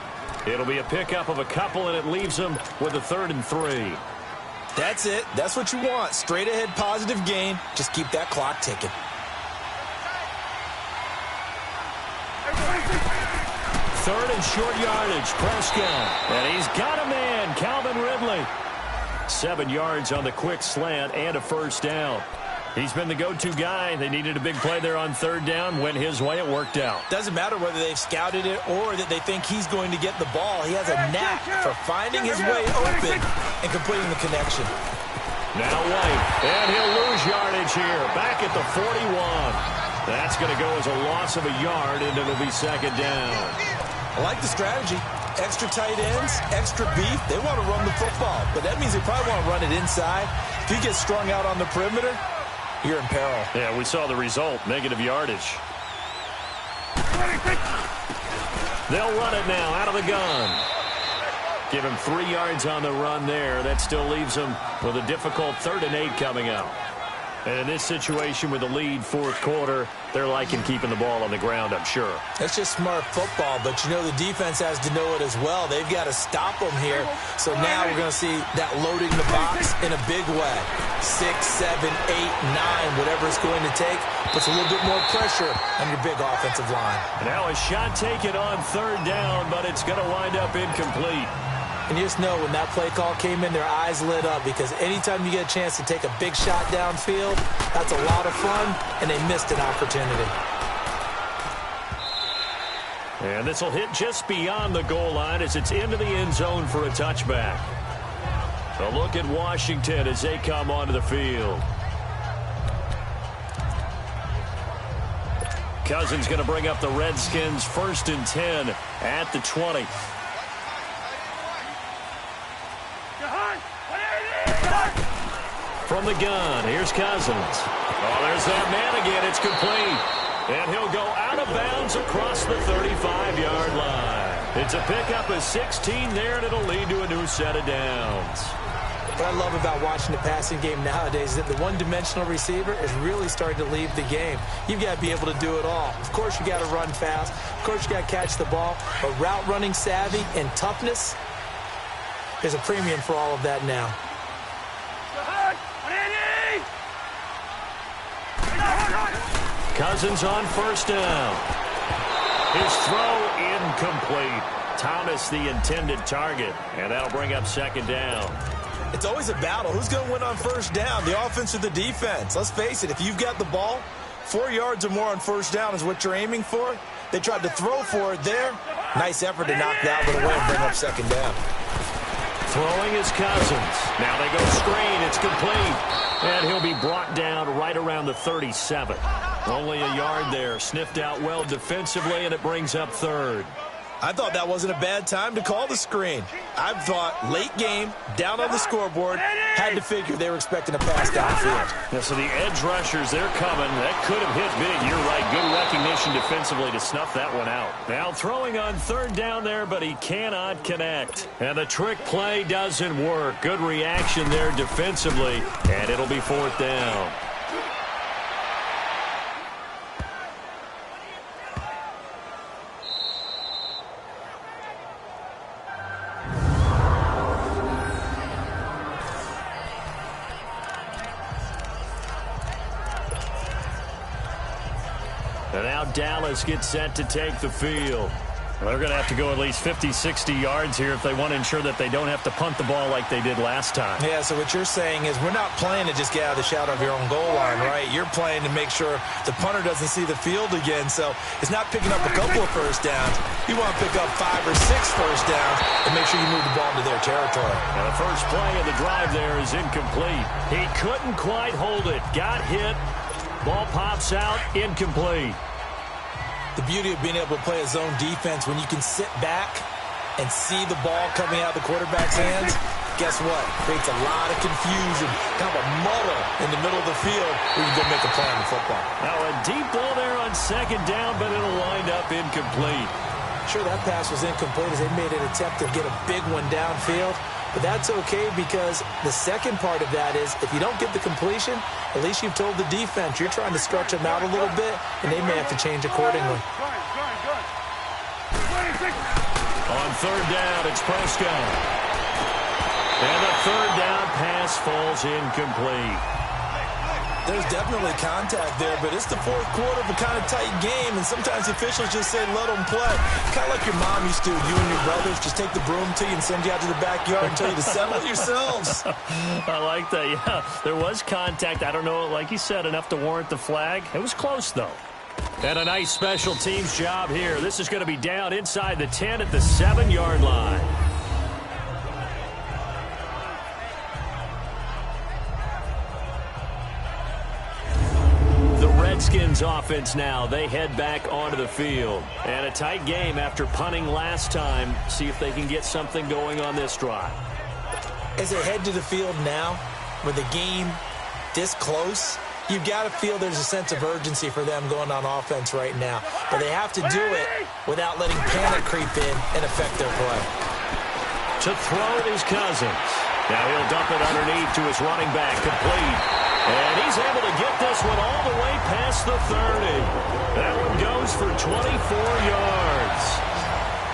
It'll be a pickup of a couple, and it leaves him with a 3rd and 3. That's it. That's what you want. Straight ahead positive gain. Just keep that clock ticking. Third and short yardage. Prescott. And he's got a man. Calvin Ridley. 7 yards on the quick slant and a first down. He's been the go-to guy. They needed a big play there on 3rd down. Went his way. It worked out. Doesn't matter whether they've scouted it or that they think he's going to get the ball. He has a knack for finding his way open and completing the connection. Now White. And he'll lose yardage here. Back at the 41. That's going to go as a loss of a yard, and it'll be second down. I like the strategy. Extra tight ends, extra beef. They want to run the football, but that means they probably want to run it inside. If he gets strung out on the perimeter, you're in peril. Yeah, we saw the result. Negative yardage. They'll run it now out of the gun. Give him 3 yards on the run there. That still leaves him with a difficult 3rd and 8 coming up. And in this situation with the lead 4th quarter, they're liking keeping the ball on the ground, I'm sure. That's just smart football, but you know the defense has to know it as well. They've got to stop them here. So now we're going to see that loading the box in a big way. 6, 7, 8, 9, whatever it's going to take, puts a little bit more pressure on your big offensive line. Now a shot taken on 3rd down, but it's going to wind up incomplete. And you just know when that play call came in, their eyes lit up, because anytime you get a chance to take a big shot downfield, that's a lot of fun, and they missed an opportunity. And this will hit just beyond the goal line as it's into the end zone for a touchback. A look at Washington as they come onto the field. Cousins going to bring up the Redskins 1st and 10 at the 20. From the gun, here's Cousins. Oh, there's that man again. It's complete. And he'll go out of bounds across the 35-yard line. It's a pickup of 16 there, and it'll lead to a new set of downs. What I love about watching the passing game nowadays is that the one-dimensional receiver is really starting to leave the game. You've got to be able to do it all. Of course, you got to run fast. Of course, you got to catch the ball. But route running savvy and toughness, there's a premium for all of that now. Cousins on 1st down. His throw incomplete. Thomas the intended target, and that'll bring up 2nd down. It's always a battle. Who's going to win on 1st down, the offense or the defense? Let's face it, if you've got the ball, 4 yards or more on 1st down is what you're aiming for. They tried to throw for it there. Nice effort to knock that one away and bring up 2nd down. Throwing is Cousins. Now they go screen. It's complete. And he'll be brought down right around the 37. Only a yard there. Sniffed out well defensively, and it brings up 3rd. I thought that wasn't a bad time to call the screen. I thought late game, down on the scoreboard, had to figure they were expecting a pass downfield. Yeah, so the edge rushers, they're coming. That could have hit big. You're right. Good recognition defensively to snuff that one out. Now throwing on 3rd down there, but he cannot connect. And the trick play doesn't work. Good reaction there defensively, and it'll be 4th down. And now Dallas gets set to take the field. Well, they're going to have to go at least 50, 60 yards here if they want to ensure that they don't have to punt the ball like they did last time. Yeah, so what you're saying is we're not playing to just get out of the shadow of your own goal line, right? You're playing to make sure the punter doesn't see the field again. So it's not picking up a couple of first downs. You want to pick up 5 or 6 first downs and make sure you move the ball into their territory. Now the first play of the drive there is incomplete. He couldn't quite hold it. Got hit. Ball pops out. Incomplete. The beauty of being able to play a zone defense when you can sit back and see the ball coming out of the quarterback's hands, guess what? Creates a lot of confusion, kind of a muddle in the middle of the field where you can go make a play on the football. Now a deep ball there on second down, but it'll wind up incomplete. Sure, that pass was incomplete as they made an attempt to get a big one downfield. But that's okay because the second part of that is if you don't get the completion, at least you've told the defense you're trying to stretch them out a little bit, and they may have to change accordingly. On third down, it's Prescott. And the third down pass falls incomplete. There's definitely contact there, but it's the fourth quarter of a kind of tight game, and sometimes officials just say let them play. Kind of like your mom used to, you and your brothers, just take the broom to you and send you out to the backyard and tell you to settle it yourselves. I like that, yeah. There was contact. I don't know, like you said, enough to warrant the flag. It was close, though. And a nice special teams job here. This is going to be down inside the 10 at the 7-yard line. Redskins offense now. They head back onto the field. And a tight game after punting last time. See if they can get something going on this drive. As they head to the field now, with the game this close, you've got to feel there's a sense of urgency for them going on offense right now. But they have to do it without letting panic creep in and affect their play. To throw it is Cousins. Now he'll dump it underneath to his running back, complete. And he's able to get this one all the way past the 30. That one goes for 24 yards.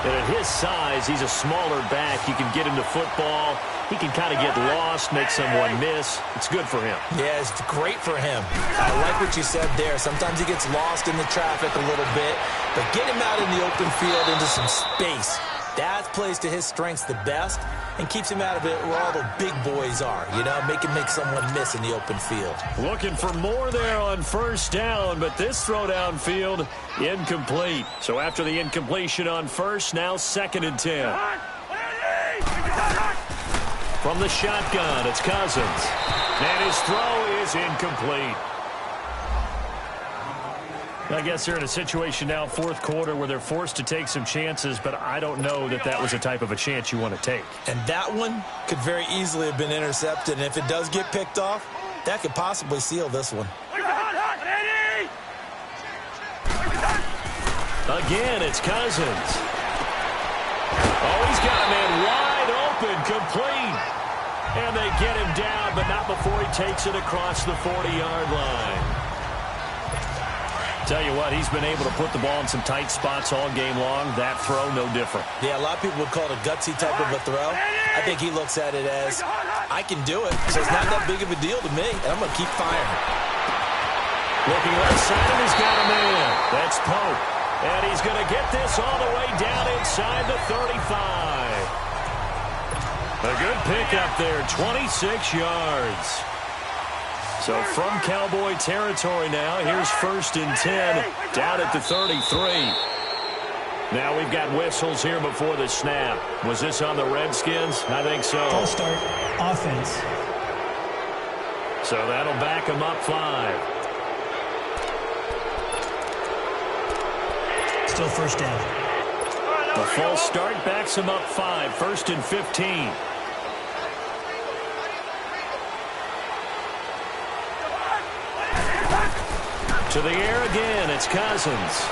And at his size, he's a smaller back. You can get him to football. He can kind of get lost, make someone miss. It's good for him. Yeah, it's great for him. I like what you said there. Sometimes he gets lost in the traffic a little bit. But get him out in the open field into some space. That plays to his strengths the best and keeps him out of it where all the big boys are, you know, make someone miss in the open field. Looking for more there on first down, but this throw downfield incomplete. So after the incompletion on first, now 2nd and 10. From the shotgun, it's Cousins. And his throw is incomplete. I guess they're in a situation now, fourth quarter, where they're forced to take some chances, but I don't know that that was the type of a chance you want to take. And that one could very easily have been intercepted, and if it does get picked off, that could possibly seal this one. Again, it's Cousins. Oh, he's got a man wide open, complete. And they get him down, but not before he takes it across the 40-yard line. Tell you what, he's been able to put the ball in some tight spots all game long. That throw, no different. Yeah, a lot of people would call it a gutsy type of a throw. I think he looks at it as, I can do it, so it's not that big of a deal to me, and I'm going to keep firing. Looking left side, and he's got a man. That's Pope. And he's going to get this all the way down inside the 35. A good pickup there, 26 yards. So from Cowboy territory now, here's 1st and 10 down at the 33. Now we've got whistles here before the snap. Was this on the Redskins? I think so. Full start, offense. So that'll back them up 5. Still first down. The false start backs them up 5, 1st and 15. To the air again, it's Cousins.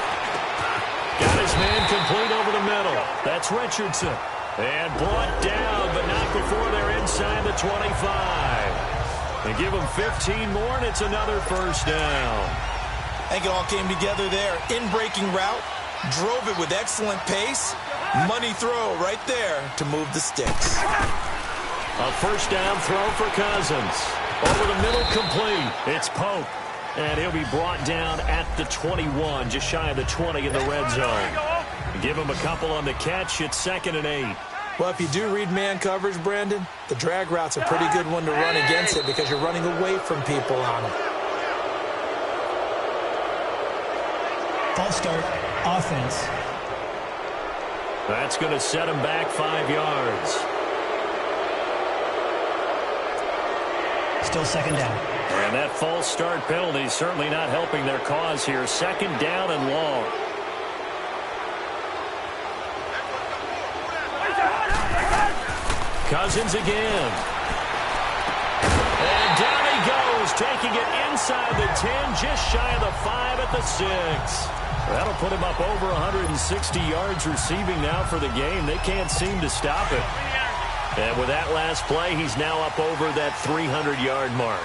Got his man complete over the middle. That's Richardson. And brought down, but not before they're inside the 25. They give him 15 more, and it's another first down. I think it all came together there. In-breaking route, drove it with excellent pace. Money throw right there to move the sticks. A first down throw for Cousins. Over the middle, complete. It's Pope. And he'll be brought down at the 21, just shy of the 20 in the red zone. Give him a couple on the catch. It's 2nd and 8. Well, if you do read man coverage, Brandon, the drag route's a pretty good one to run against it because you're running away from people on it. False start, offense. That's going to set him back 5 yards. Still 2nd down. And that false start penalty is certainly not helping their cause here. 2nd down and long. Cousins again. And down he goes, taking it inside the 10, just shy of the 5 at the 6. That'll put him up over 160 yards receiving now for the game. They can't seem to stop it. And with that last play, he's now up over that 300-yard mark.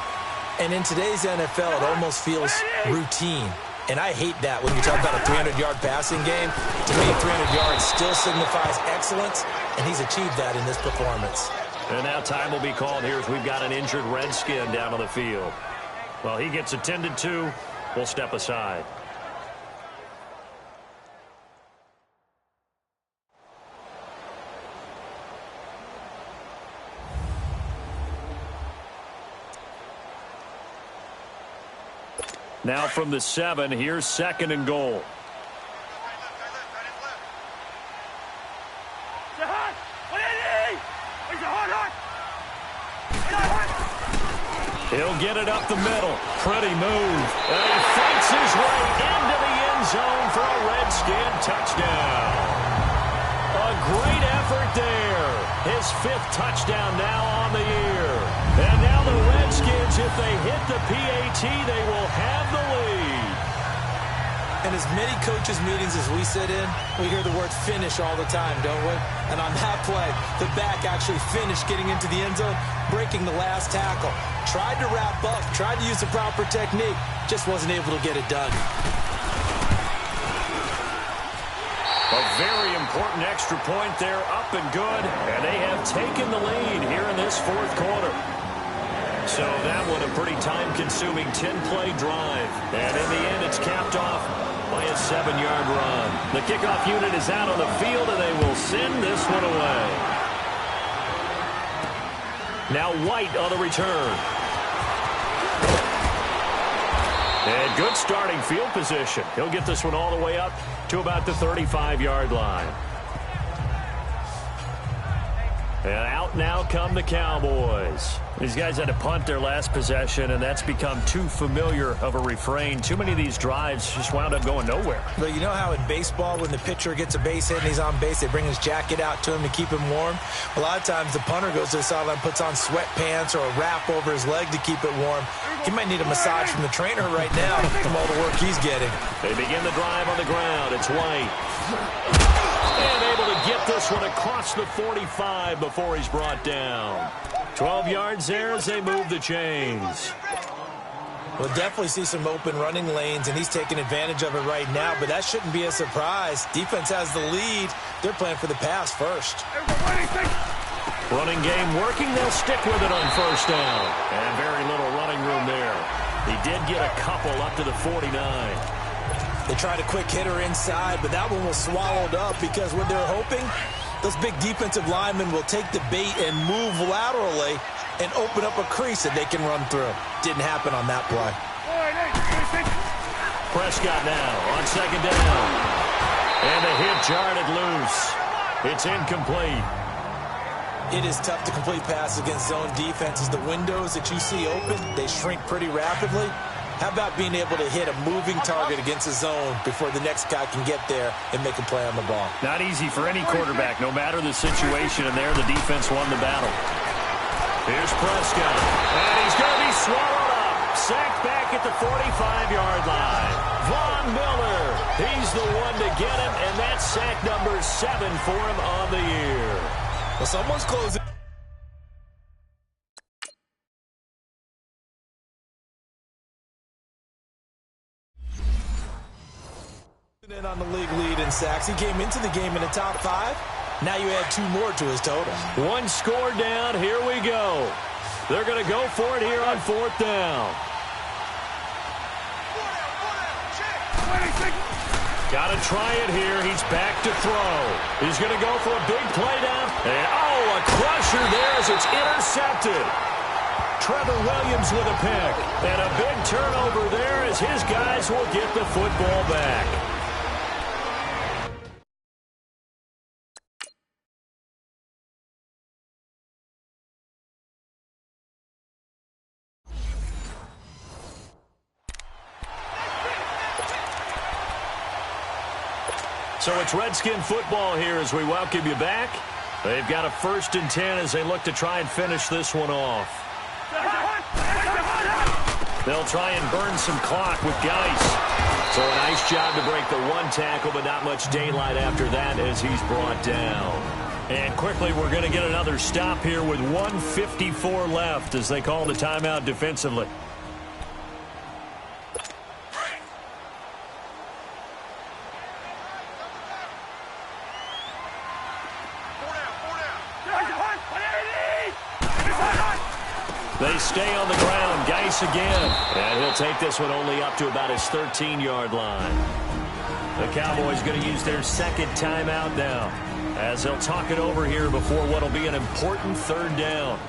And in today's NFL, it almost feels routine. And I hate that when you talk about a 300-yard passing game. To me, 300 yards still signifies excellence, and he's achieved that in this performance. And now time will be called here as we've got an injured Redskin down on the field. Well, he gets attended to. We'll step aside. Now from the 7, here's 2nd and goal. He'll get it up the middle. Pretty move. And he fights his way into the end zone for a Redskin touchdown. A great effort there. His 5th touchdown now on the year. And now the Redskins, if they hit the PAT, they will have the lead. And as many coaches' meetings as we sit in, we hear the word finish all the time, don't we? And on that play, the back actually finished getting into the end zone, breaking the last tackle. Tried to wrap up, tried to use the proper technique, just wasn't able to get it done. A very important extra point there, up and good. And they have taken the lead here in this 4th quarter. So that one a pretty time-consuming 10-play drive. And in the end, it's capped off by a 7-yard run. The kickoff unit is out on the field, and they will send this one away. Now White on the return. And good starting field position. He'll get this one all the way up to about the 35-yard line. And out now come the Cowboys. These guys had to punt their last possession, and that's become too familiar of a refrain. Too many of these drives just wound up going nowhere. But you know how in baseball, when the pitcher gets a base hit and he's on base, they bring his jacket out to him to keep him warm? A lot of times the punter goes to the sideline, puts on sweatpants or a wrap over his leg to keep it warm. He might need a massage from the trainer right now from all the work he's getting. They begin the drive on the ground. It's White. And able to get this one across the 45 before he's brought down. 12 yards there as they move the chains. We'll definitely see some open running lanes, and he's taking advantage of it right now, but that shouldn't be a surprise. Defense has the lead. They're playing for the pass first. Running game working. They'll stick with it on 1st down. And very little running room there. He did get a couple up to the 49. They tried a quick hitter inside, but that one was swallowed up because what they're hoping, those big defensive linemen will take the bait and move laterally and open up a crease that they can run through. Didn't happen on that play. Prescott now on 2nd down. And the hit jarred it loose. It's incomplete. It is tough to complete passes against zone defenses. The windows that you see open, they shrink pretty rapidly. How about being able to hit a moving target against a zone before the next guy can get there and make a play on the ball? Not easy for any quarterback, no matter the situation, and there the defense won the battle. Here's Prescott, and he's going to be swallowed up. Sacked back at the 45-yard line. Von Miller, he's the one to get him, and that's sack number 7 for him on the year. Well, someone's closing. In on the league lead in sacks. He came into the game in the top 5. Now you add 2 more to his total. 1 score down. Here we go. They're going to go for it here on 4th down. Got to try it here. He's back to throw. He's going to go for a big play down. And, a crusher there as it's intercepted. Trevor Williams with a pick. And a big turnover there as his guys will get the football back. So it's Redskin football here as we welcome you back. They've got a 1st and 10 as they look to try and finish this one off. They'll try and burn some clock with Geis. So a nice job to break the one tackle, but not much daylight after that as he's brought down. And quickly, we're going to get another stop here with 1:54 left as they call the timeout defensively. They stay on the ground. Geis again. And he'll take this one only up to about his 13-yard line. The Cowboys going to use their 2nd timeout now as they'll talk it over here before what will be an important 3rd down.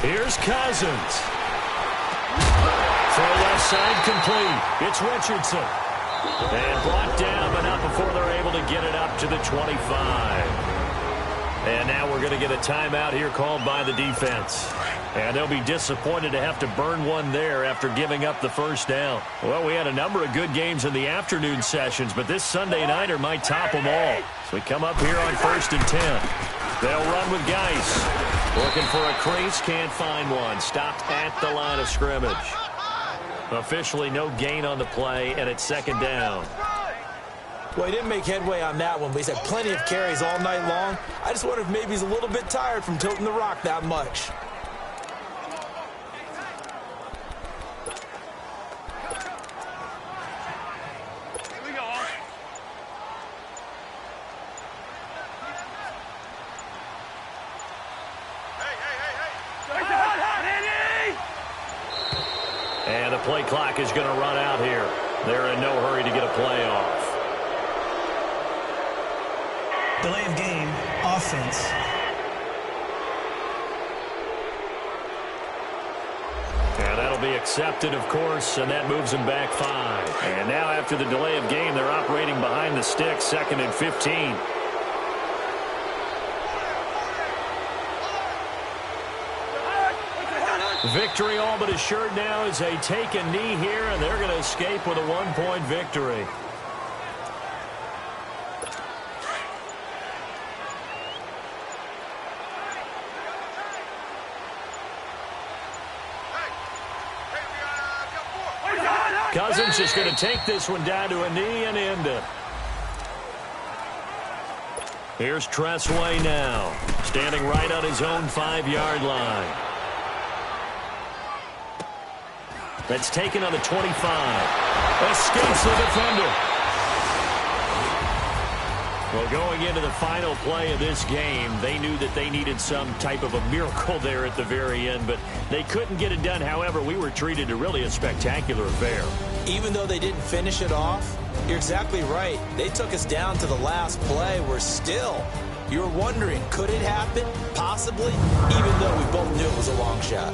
Here's Cousins. Throw left side complete. It's Richardson. And brought down, but not before they're able to get it up to the 25. And now we're going to get a timeout here called by the defense. And they'll be disappointed to have to burn one there after giving up the 1st down. Well, we had a number of good games in the afternoon sessions, but this Sunday nighter might top them all. So we come up here on 1st and 10. They'll run with Geis. Looking for a crease, can't find one. Stopped at the line of scrimmage. Officially no gain on the play, and it's 2nd down. Well, he didn't make headway on that one, but he's had plenty of carries all night long. I just wonder if maybe he's a little bit tired from tilting the rock that much. And the play clock is going to run out here. They're in no hurry to get a play off. Delay of game, offense. And that'll be accepted, of course, and that moves them back 5. And now after the delay of game, they're operating behind the stick, 2nd and 15. Victory all but assured now as they take a knee here, and they're going to escape with a 1-point victory. Cousins just going to take this one down to a knee and end it. Here's Tressway now, standing right on his own 5-yard line. That's taken on the 25. Escapes the defender. Well, going into the final play of this game, they knew that they needed some type of a miracle there at the very end, but they couldn't get it done. However, we were treated to really a spectacular affair. Even though they didn't finish it off, you're exactly right. They took us down to the last play. You're wondering, could it happen? Possibly, even though we both knew it was a long shot.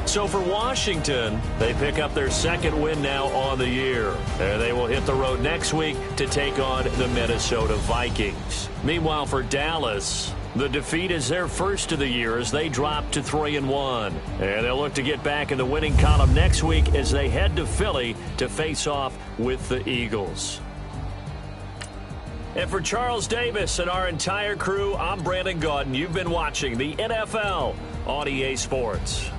So for Washington, they pick up their 2nd win now on the year. And they will hit the road next week to take on the Minnesota Vikings. Meanwhile, for Dallas, the defeat is their 1st of the year as they drop to 3-1. And they'll look to get back in the winning column next week as they head to Philly to face off with the Eagles. And for Charles Davis and our entire crew, I'm Brandon Gaudin. You've been watching the NFL on EA Sports.